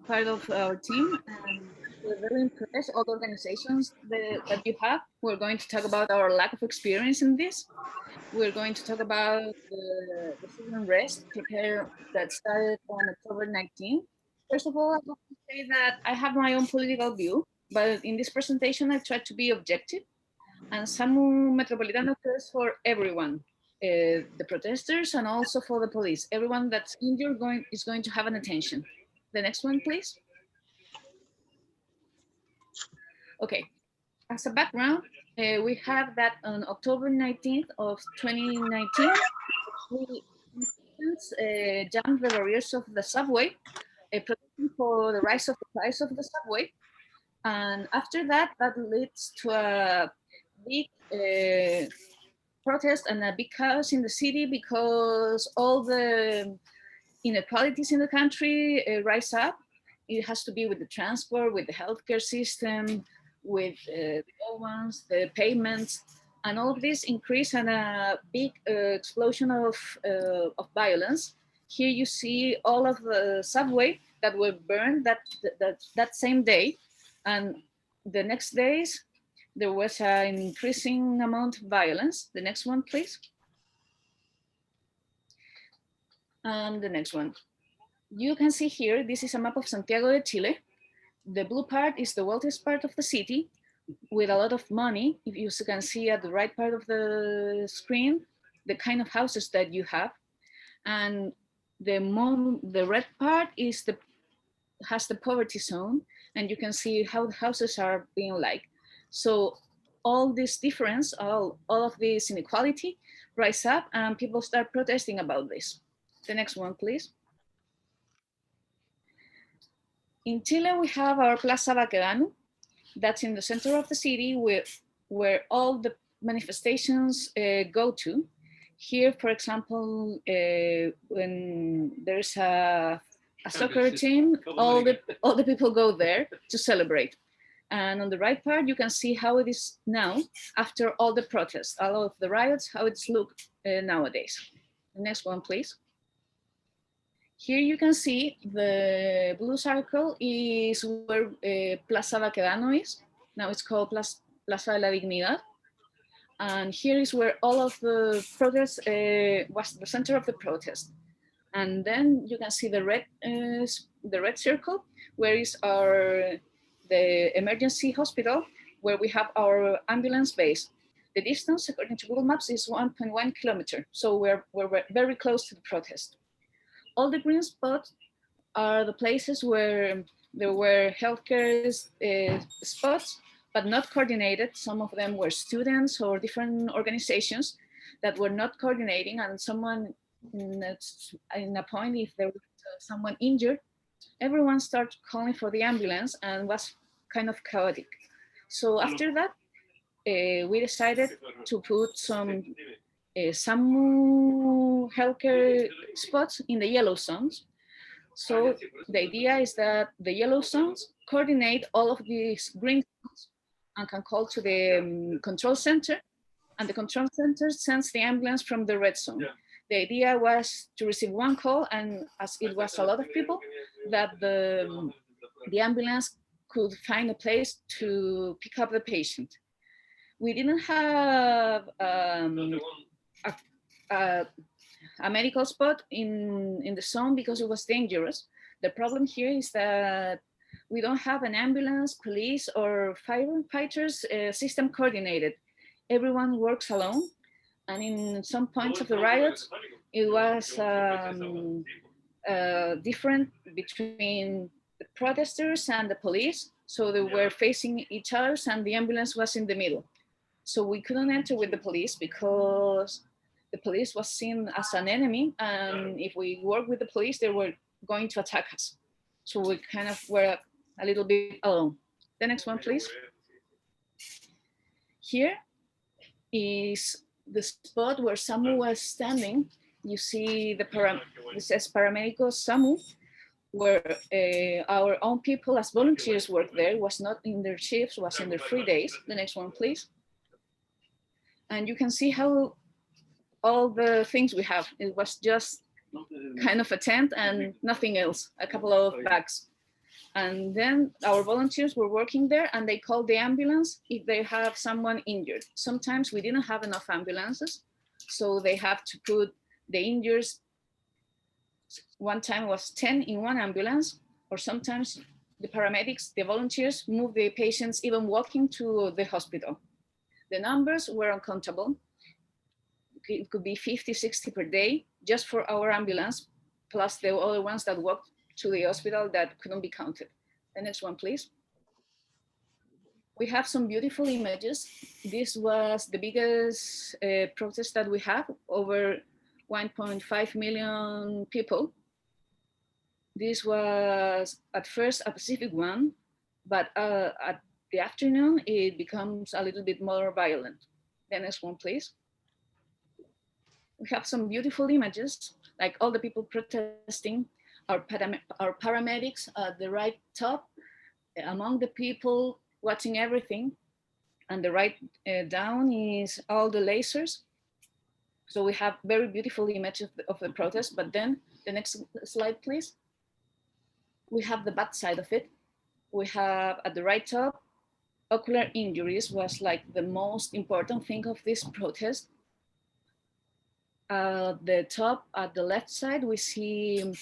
part of our team, and we're very impressed. All the organizations that you have. We're going to talk about our lack of experience in this. We're going to talk about the Unrest that started on October 19th. First of all, I want to say that I have my own political view, but in this presentation, I tried to be objective. And SAMU Metropolitano cares for everyone, the protesters and also for the police. Everyone that's injured is going to have an attention. The next one, please. Okay, as a background, we have that on October 19th of 2019, we jammed the barriers of the subway, protesting for the rise of the price of the subway. And after that, that leads to a big protest and a big chaos in the city because all the inequalities in the country rise up. It has to be with the transport, with the healthcare system, with the ones, the payments, and all of this increase and a big explosion of violence. Here you see all of the subway that were burned that same day. And the next days, there was an increasing amount of violence. The next one, please. And the next one. You can see here, this is a map of Santiago de Chile. The blue part is the wealthiest part of the city with a lot of money. If you can see at the right part of the screen, the kind of houses that you have. And the red part has the poverty zone, and you can see how the houses are being like. So all this difference, all of this inequality rise up and people start protesting about this. The next one, please. In Chile, we have our Plaza Baquedano. That's in the center of the city where all the manifestations go to. Here, for example, when there's a a soccer team, all the people go there to celebrate. And on the right part, you can see how it is now after all the protests, all of the riots, how it's looked nowadays. The next one, please. Here you can see the blue circle is where Plaza Baquedano is. Now it's called Plaza de la Dignidad. And here is where all of the protests was the center of the protest. And then you can see the red circle, where is the emergency hospital, where we have our ambulance base. The distance, according to Google Maps, is 1.1 kilometer. So we're very close to the protest. All the green spots are the places where there were healthcare spots, but not coordinated. Some of them were students or different organizations that were not coordinating, and someone in a point, if there was someone injured, everyone started calling for the ambulance and was kind of chaotic. So after that, we decided to put some SAMU healthcare spots in the yellow zones. So the idea is that the yellow zones coordinate all of these green zones and can call to the control center, and the control center sends the ambulance from the red zone. The idea was to receive one call, and as it was a lot of people, that the ambulance could find a place to pick up the patient. We didn't have a medical spot in the zone because it was dangerous. The problem here is that we don't have an ambulance, police, or firefighters system coordinated. Everyone works alone. And in some points of the riots, it was different between the protesters and the police. So they were facing each other and the ambulance was in the middle. So we couldn't enter with the police because the police was seen as an enemy. And if we worked with the police, they were going to attack us. So we kind of were a little bit alone. The next one, please. Here is the spot where SAMU was standing. You see it says Paramédicos SAMU, where our own people as volunteers work there, was not in their shifts, was in their free days. The next one, please. And you can see how all the things we have, it was just kind of a tent and nothing else, a couple of bags. And then our volunteers were working there and they called the ambulance if they have someone injured. Sometimes we didn't have enough ambulances, so they have to put the injured, one time was 10 in one ambulance, or sometimes the paramedics, the volunteers, move the patients even walking to the hospital. The numbers were uncountable. It could be 50, 60 per day just for our ambulance, plus the other ones that walked to the hospital that couldn't be counted. The next one, please. We have some beautiful images. This was the biggest protest that we have, over 1.5 million people. This was at first a Pacific one, but at the afternoon, it becomes a little bit more violent. The next one, please. We have some beautiful images, like all the people protesting, our paramedics at the right top, among the people watching everything, and the right down is all the lasers. So we have very beautiful images of the protest, but then the next slide, please. We have the bad side of it. We have at the right top, ocular injuries was like the most important thing of this protest. The top at the left side, we see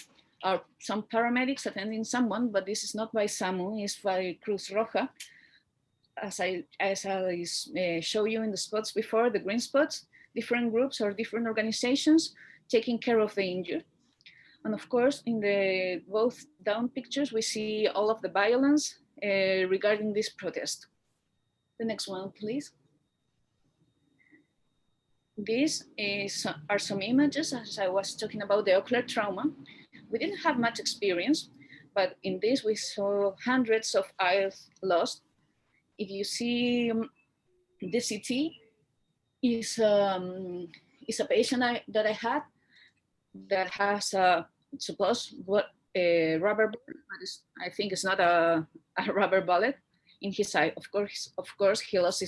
some paramedics attending someone, but this is not by SAMU, it's by Cruz Roja. As I show you in the spots before, the green spots, different groups or different organizations taking care of the injured. And of course, in the both down pictures, we see all of the violence regarding this protest. The next one, please. These are some images, as I was talking about the ocular trauma. We didn't have much experience, but in this we saw hundreds of eyes lost. If you see the CT is a patient that I had that has suppose what a rubber bullet, but I think it's not a rubber bullet, in his eye. Of course, he lost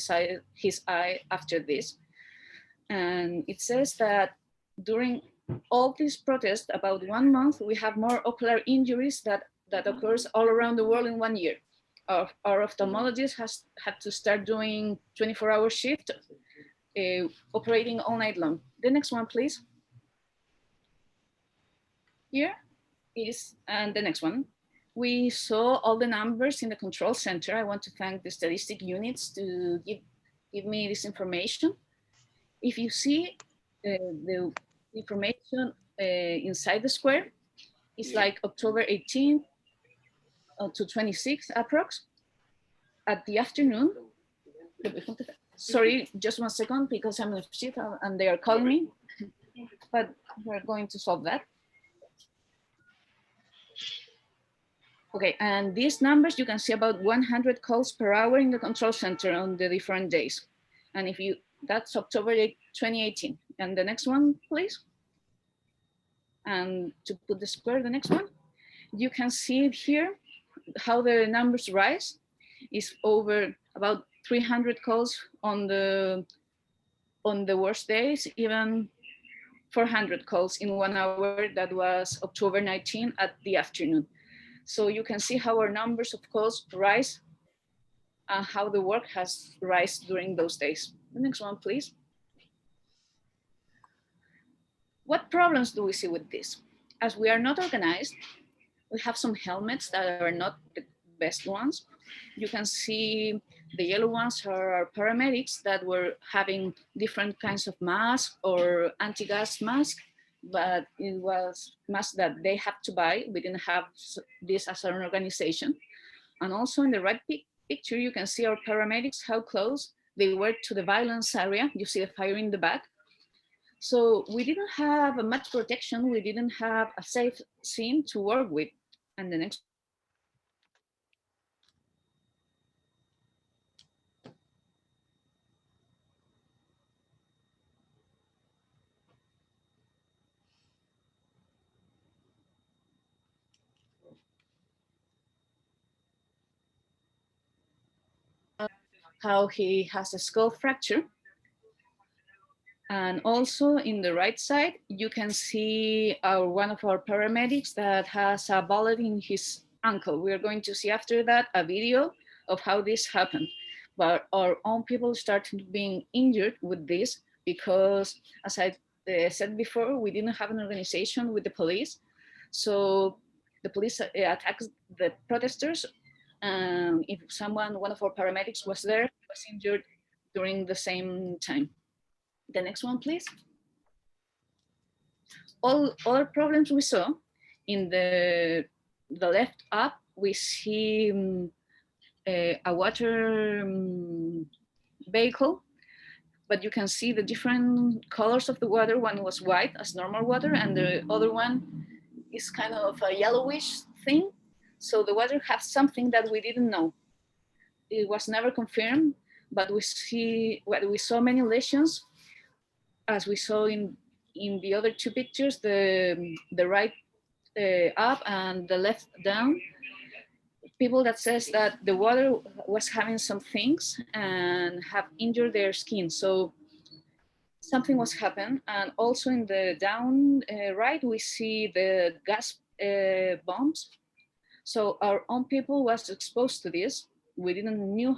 his eye after this. And it says that during all these protests, about 1 month, we have more ocular injuries that occurs all around the world in 1 year. Our ophthalmologist has had to start doing 24-hour shift, operating all night long. The next one, please. Here is, and the next one. We saw all the numbers in the control center. I want to thank the statistic units to give me this information. If you see the information inside the square, it's like October 18th to 26th approx. At the afternoon, sorry, just 1 second, because I'm on shift and they are calling me, but we're going to solve that. Okay, and these numbers, you can see about 100 calls per hour in the control center on the different days. And if you, that's October 8, 2018. And the next one, please. And to put the square, the next one, you can see it here, how the numbers rise. Is over about 300 calls on the worst days, even 400 calls in 1 hour. That was October 19 at the afternoon. So you can see how our numbers of calls rise and how the work has risen during those days. The next one, please. What problems do we see with this? As we are not organized, we have some helmets that are not the best ones. You can see the yellow ones are our paramedics that were having different kinds of masks or anti-gas masks, but it was masks that they have to buy. We didn't have this as an organization. And also in the right picture, you can see our paramedics, how close they were to the violence area. You see the fire in the back. So we didn't have much protection. We didn't have a safe scene to work with. And the next. How he has a skull fracture. And also in the right side, you can see one of our paramedics that has a bullet in his ankle. We're going to see after that a video of how this happened. But our own people started being injured with this because, as I said before, we didn't have an organization with the police. So the police attacked the protesters. If one of our paramedics was there, was injured during the same time. The next one, please. All other problems we saw in the left up, we see a water vehicle, but you can see the different colors of the water. One was white as normal water, and the other one is kind of a yellowish thing. So the water has something that we didn't know. It was never confirmed, but we saw many lesions, as we saw in the other two pictures, the right up and the left down. People that says that the water was having some things and have injured their skin. So something was happening. And also in the down right, we see the gas bombs. So our own people was exposed to this. We didn't knew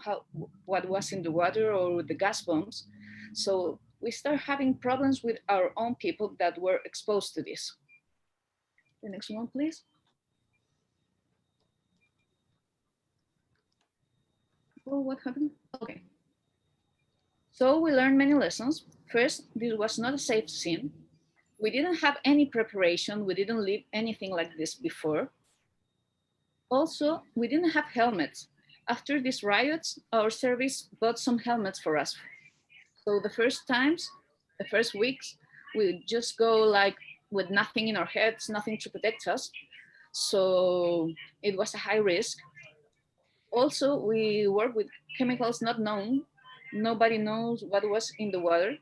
what was in the water or the gas bombs. So we start having problems with our own people that were exposed to this. The next one, please. Oh, what happened? Okay. So we learned many lessons. First, this was not a safe scene. We didn't have any preparation. We didn't live anything like this before. Also, we didn't have helmets. After these riots, our service bought some helmets for us. So the first weeks, we just go like with nothing in our heads, nothing to protect us. So it was a high risk. Also, we work with chemicals not known. Nobody knows what was in the water.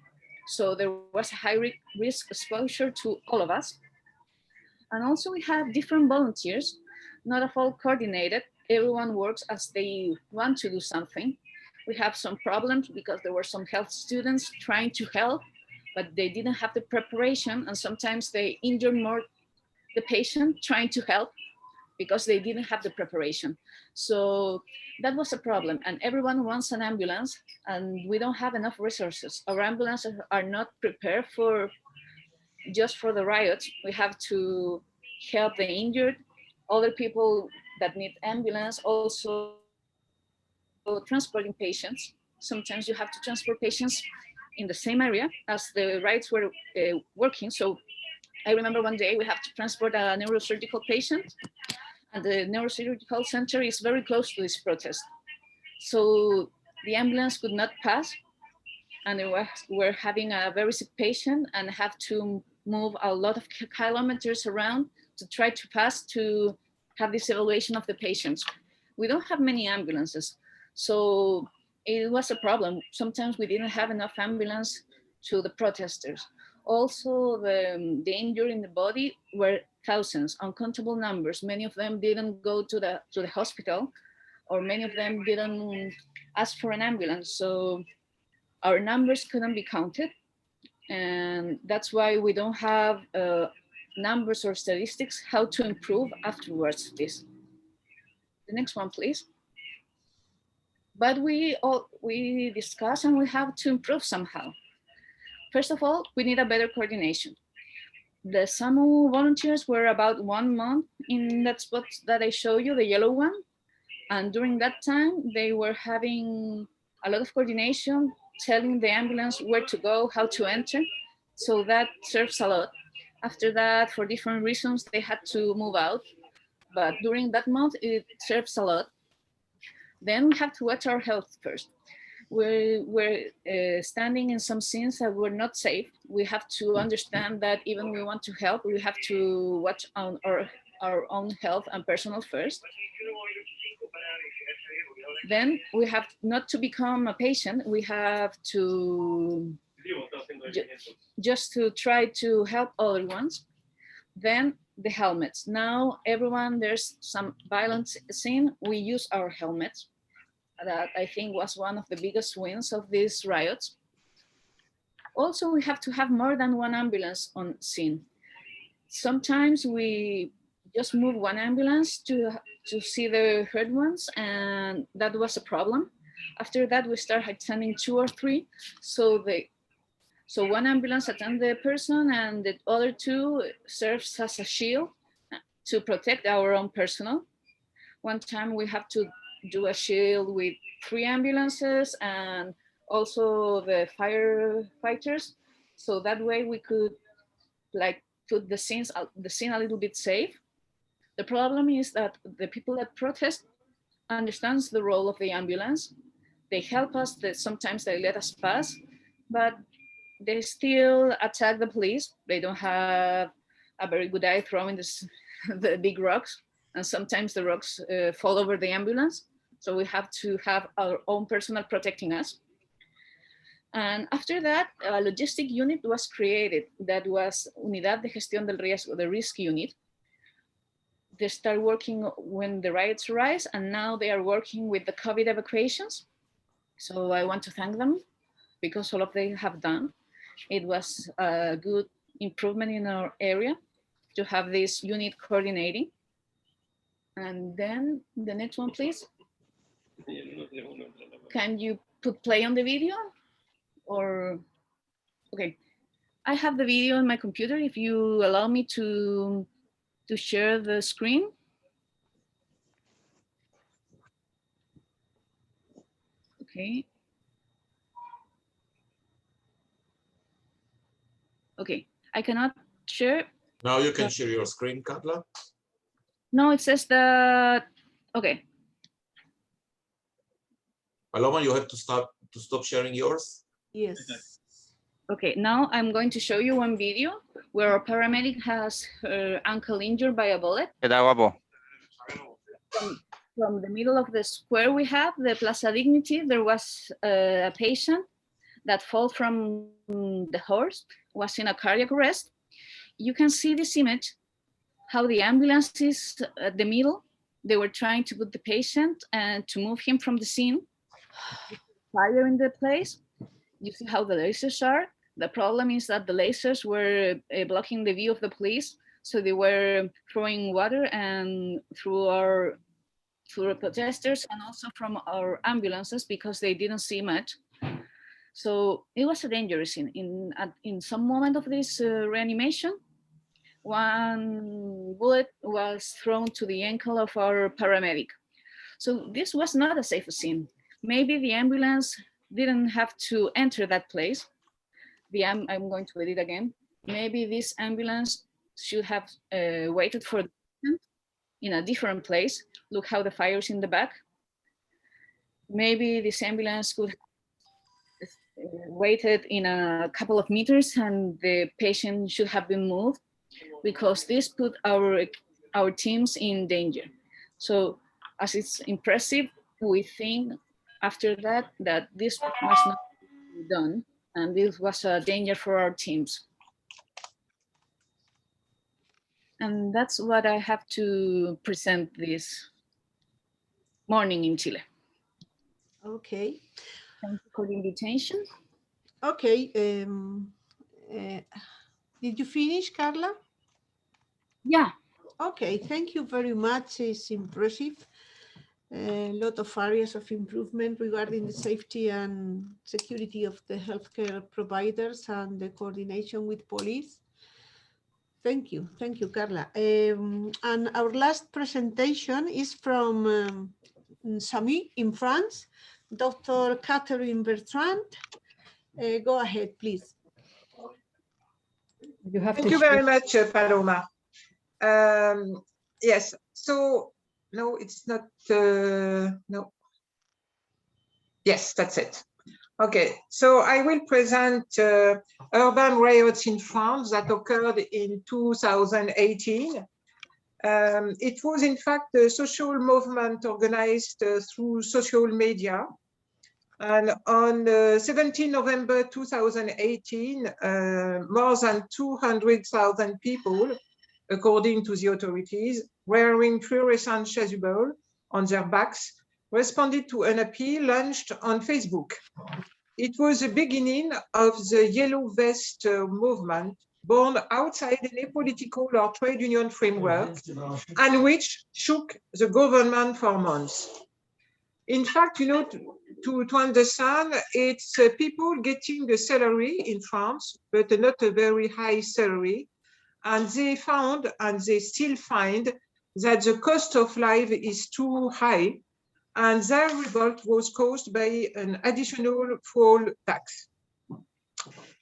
So there was a high risk exposure to all of us. And also we have different volunteers, not all coordinated. Everyone works as they want to do something. We have some problems because there were some health students trying to help, but they didn't have the preparation, and sometimes they injure more the patient trying to help because they didn't have the preparation. So that was a problem, and everyone wants an ambulance, and we don't have enough resources. Our ambulances are not prepared for just for the riots. We have to help the injured, other people that need ambulance, also transporting patients. Sometimes you have to transport patients in the same area as the riots were working. So I remember one day we have to transport a neurosurgical patient, and the neurosurgical center is very close to this protest. So the ambulance could not pass, and we're having a very sick patient and have to move a lot of kilometers around to try to pass to have this evaluation of the patients. We don't have many ambulances, so it was a problem. Sometimes we didn't have enough ambulance to the protesters. Also, the injured in the body were thousands, uncountable numbers. Many of them didn't go to the hospital, or many of them didn't ask for an ambulance. So our numbers couldn't be counted. And that's why we don't have numbers or statistics how to improve afterwards this. The next one, please. But we discuss and we have to improve somehow. First of all, we need a better coordination. The SAMU volunteers were about 1 month in that spot that I show you, the yellow one. And during that time, they were having a lot of coordination, telling the ambulance where to go, how to enter. So that serves a lot. After that, for different reasons, they had to move out. But during that month, it serves a lot. Then we have to watch our health first. We're standing in some scenes that were not safe. We have to understand that even we want to help, we have to watch on our own health and personal first. Then we have not to become a patient. We have to just to try to help other ones. Then the helmets. Now everyone, there's some violence scene, we use our helmets. That I think was one of the biggest wins of these riots. Also, we have to have more than one ambulance on scene. Sometimes we just move one ambulance to see the hurt ones, and that was a problem. After that, we started sending 2 or 3. So one ambulance attends the person, and the other 2 serves as a shield to protect our own personnel. One time we have to do a shield with 3 ambulances and also the firefighters. So that way we could like put the scene a little bit safe. The problem is that the people that protest understands the role of the ambulance. They help us, sometimes they let us pass, but they still attack the police. They don't have a very good eye throwing the big rocks. And sometimes the rocks fall over the ambulance. So we have to have our own personnel protecting us. And after that, a logistic unit was created. That was Unidad de Gestión del Riesgo, the risk unit. They start working when the riots arise, and now they are working with the COVID evacuations. So I want to thank them because all of they have done. It was a good improvement in our area to have this unit coordinating. And then the next one, please. Can you put play on the video? Or, okay. I have the video on my computer. If you allow me to share the screen. Okay. Okay, I cannot share. Now you can share your screen, Carla. No, it says that, okay. Paloma, you have to stop sharing yours. Yes. Okay, now I'm going to show you one video where a paramedic has her ankle injured by a bullet. From the middle of the square we have, the Plaza Dignity, there was a patient that fell from the horse, was in a cardiac arrest. You can see this image how the ambulance is at the middle. They were trying to put the patient and to move him from the scene. Fire in the place. You see how the lasers are. The problem is that the lasers were blocking the view of the police. So they were throwing water and through the protesters and also from our ambulances because they didn't see much. So it was a dangerous scene. In some moment of this reanimation, one bullet was thrown to the ankle of our paramedic. So this was not a safe scene. Maybe the ambulance didn't have to enter that place. I'm going to edit again. Maybe this ambulance should have waited for the patient in a different place. Look how the fire's in the back. Maybe this ambulance could have waited in a couple of meters and the patient should have been moved, because this put our teams in danger. So as it's impressive, we think after that this must not be done, and this was a danger for our teams. And that's what I have to present this morning in Chile. Okay. Thank you for the invitation. Okay. Did you finish, Carla? Yeah. Okay, thank you very much. It's impressive. A lot of areas of improvement regarding the safety and security of the healthcare providers and the coordination with police. Thank you, Carla. And our last presentation is from SAMU in France, Dr. Catherine Bertrand. Go ahead, please. Thank you very much, Paloma. Yes, so no, it's not, no. Yes, that's it. Okay, so I will present urban riots in France that occurred in 2018. It was in fact a social movement organized through social media. And on 17 November 2018, more than 200,000 people, according to the authorities, wearing fluorescent chasuble on their backs, responded to an appeal launched on Facebook. It was the beginning of the Yellow Vest movement, born outside any political or trade union framework, and which shook the government for months. In fact, you know, to understand, it's people getting a salary in France, but not a very high salary. And they found, and they still find, that the cost of life is too high, and their revolt was caused by an additional fuel tax.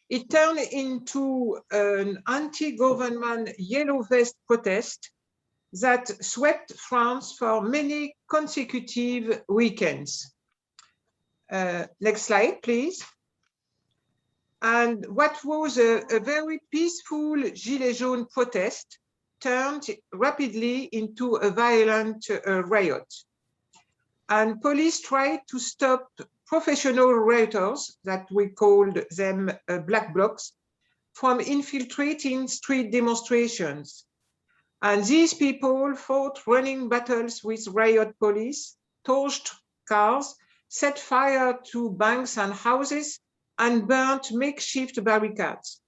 It turned into an anti-government yellow vest protest that swept France for many consecutive weekends. Next slide, please. And what was a very peaceful Gilets jaunes protest turned rapidly into a violent riot. And police tried to stop professional rioters, that we called them black blocs, from infiltrating street demonstrations. And these people fought running battles with riot police, torched cars, set fire to banks and houses, and burnt makeshift barricades.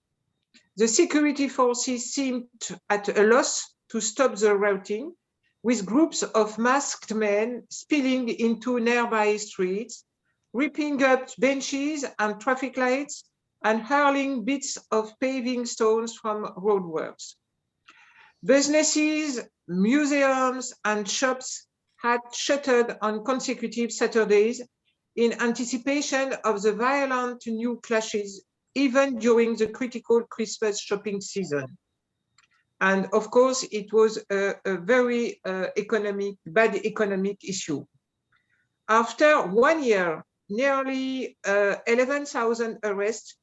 The security forces seemed at a loss to stop the rioting, with groups of masked men spilling into nearby streets, ripping up benches and traffic lights, and hurling bits of paving stones from roadworks. Businesses, museums, and shops had shuttered on consecutive Saturdays in anticipation of the violent new clashes, even during the critical Christmas shopping season. And of course, it was a very bad economic issue. After 1 year, nearly 11,000 arrests,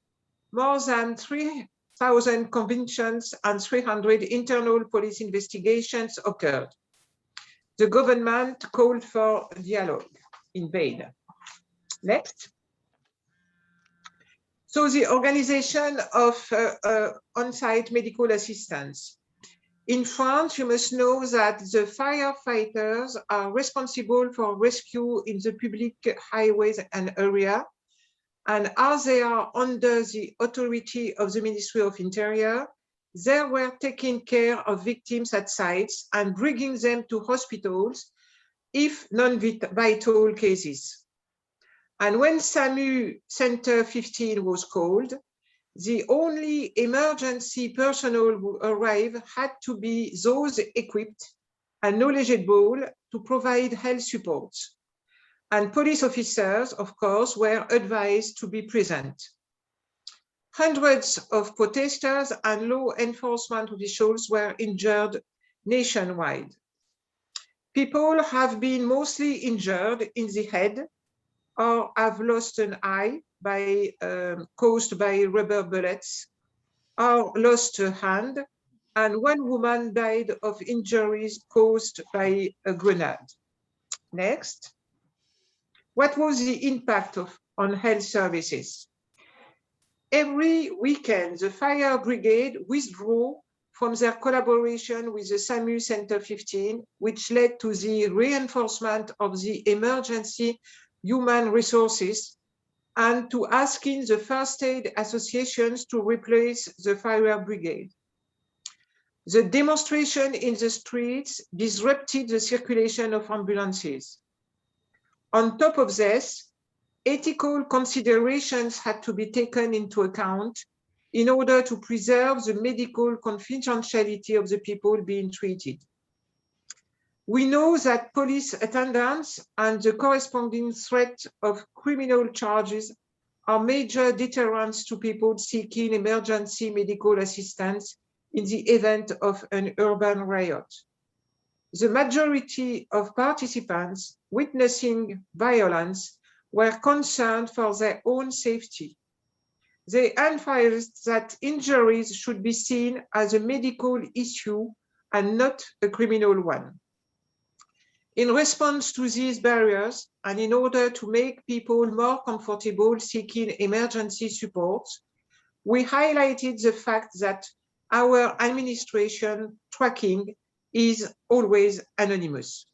more than 3,000 convictions, and 300 internal police investigations occurred. The government called for dialogue in vain. Next. So the organization of on-site medical assistance. In France, you must know that the firefighters are responsible for rescue in the public highways and area. And as they are under the authority of the Ministry of Interior, they were taking care of victims at sites and bringing them to hospitals if non-vital cases. And when SAMU Center 15 was called, the only emergency personnel who arrived had to be those equipped and knowledgeable to provide health support. And police officers, of course, were advised to be present. Hundreds of protesters and law enforcement officials were injured nationwide. People have been mostly injured in the head or have lost an eye caused by rubber bullets, or lost a hand, and one woman died of injuries caused by a grenade. Next. What was the impact on health services? Every weekend, the fire brigade withdrew from their collaboration with the SAMU Center 15, which led to the reinforcement of the emergency human resources and to asking the first aid associations to replace the fire brigade. The demonstration in the streets disrupted the circulation of ambulances. On top of this, ethical considerations had to be taken into account in order to preserve the medical confidentiality of the people being treated. We know that police attendance and the corresponding threat of criminal charges are major deterrents to people seeking emergency medical assistance in the event of an urban riot. The majority of participants witnessing violence were concerned for their own safety. They emphasized that injuries should be seen as a medical issue and not a criminal one. In response to these barriers, and in order to make people more comfortable seeking emergency support, we highlighted the fact that our administration tracking is always anonymous.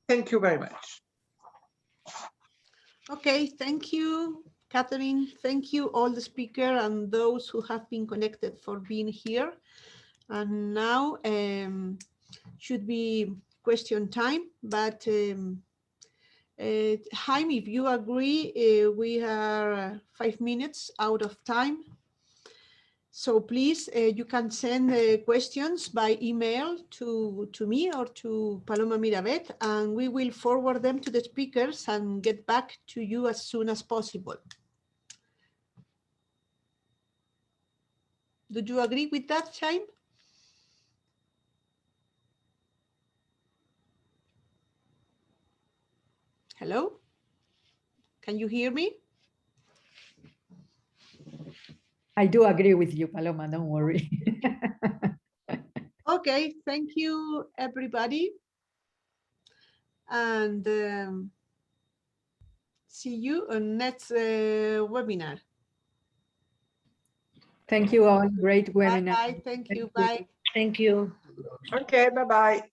Thank you very much. Okay, thank you, Catherine. Thank you all the speakers and those who have been connected for being here. And now should be question time, but Jaime, if you agree, we are 5 minutes out of time. So please, you can send questions by email to me or to Paloma Mirabet, and we will forward them to the speakers and get back to you as soon as possible. Do you agree with that, Jaime? Hello? Can you hear me? I do agree with you, Paloma, don't worry. Okay, thank you, everybody. And see you on next webinar. Thank you all, great webinar. Bye, thank you, bye. Thank you. Okay, bye-bye.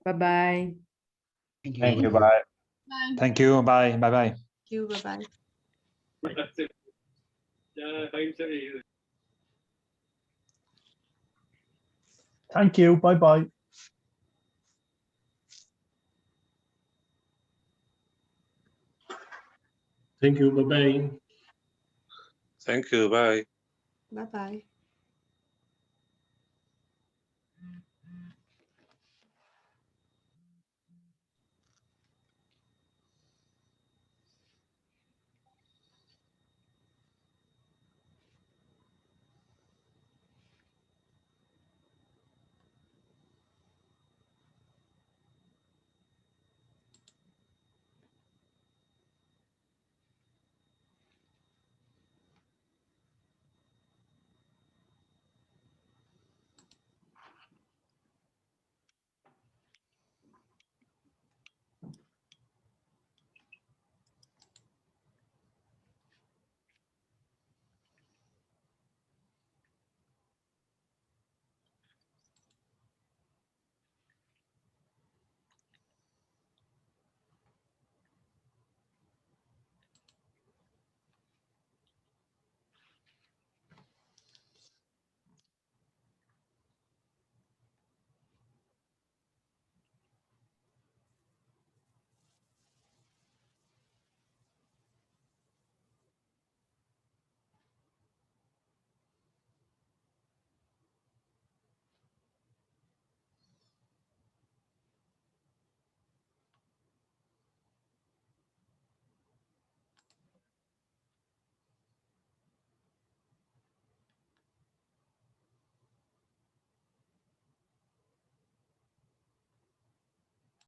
Bye-bye. Thank you, bye. Thank you, bye, bye-bye. Thank you, bye-bye. Thank you, bye-bye. Thank you, bye-bye. Thank you, bye. Bye-bye.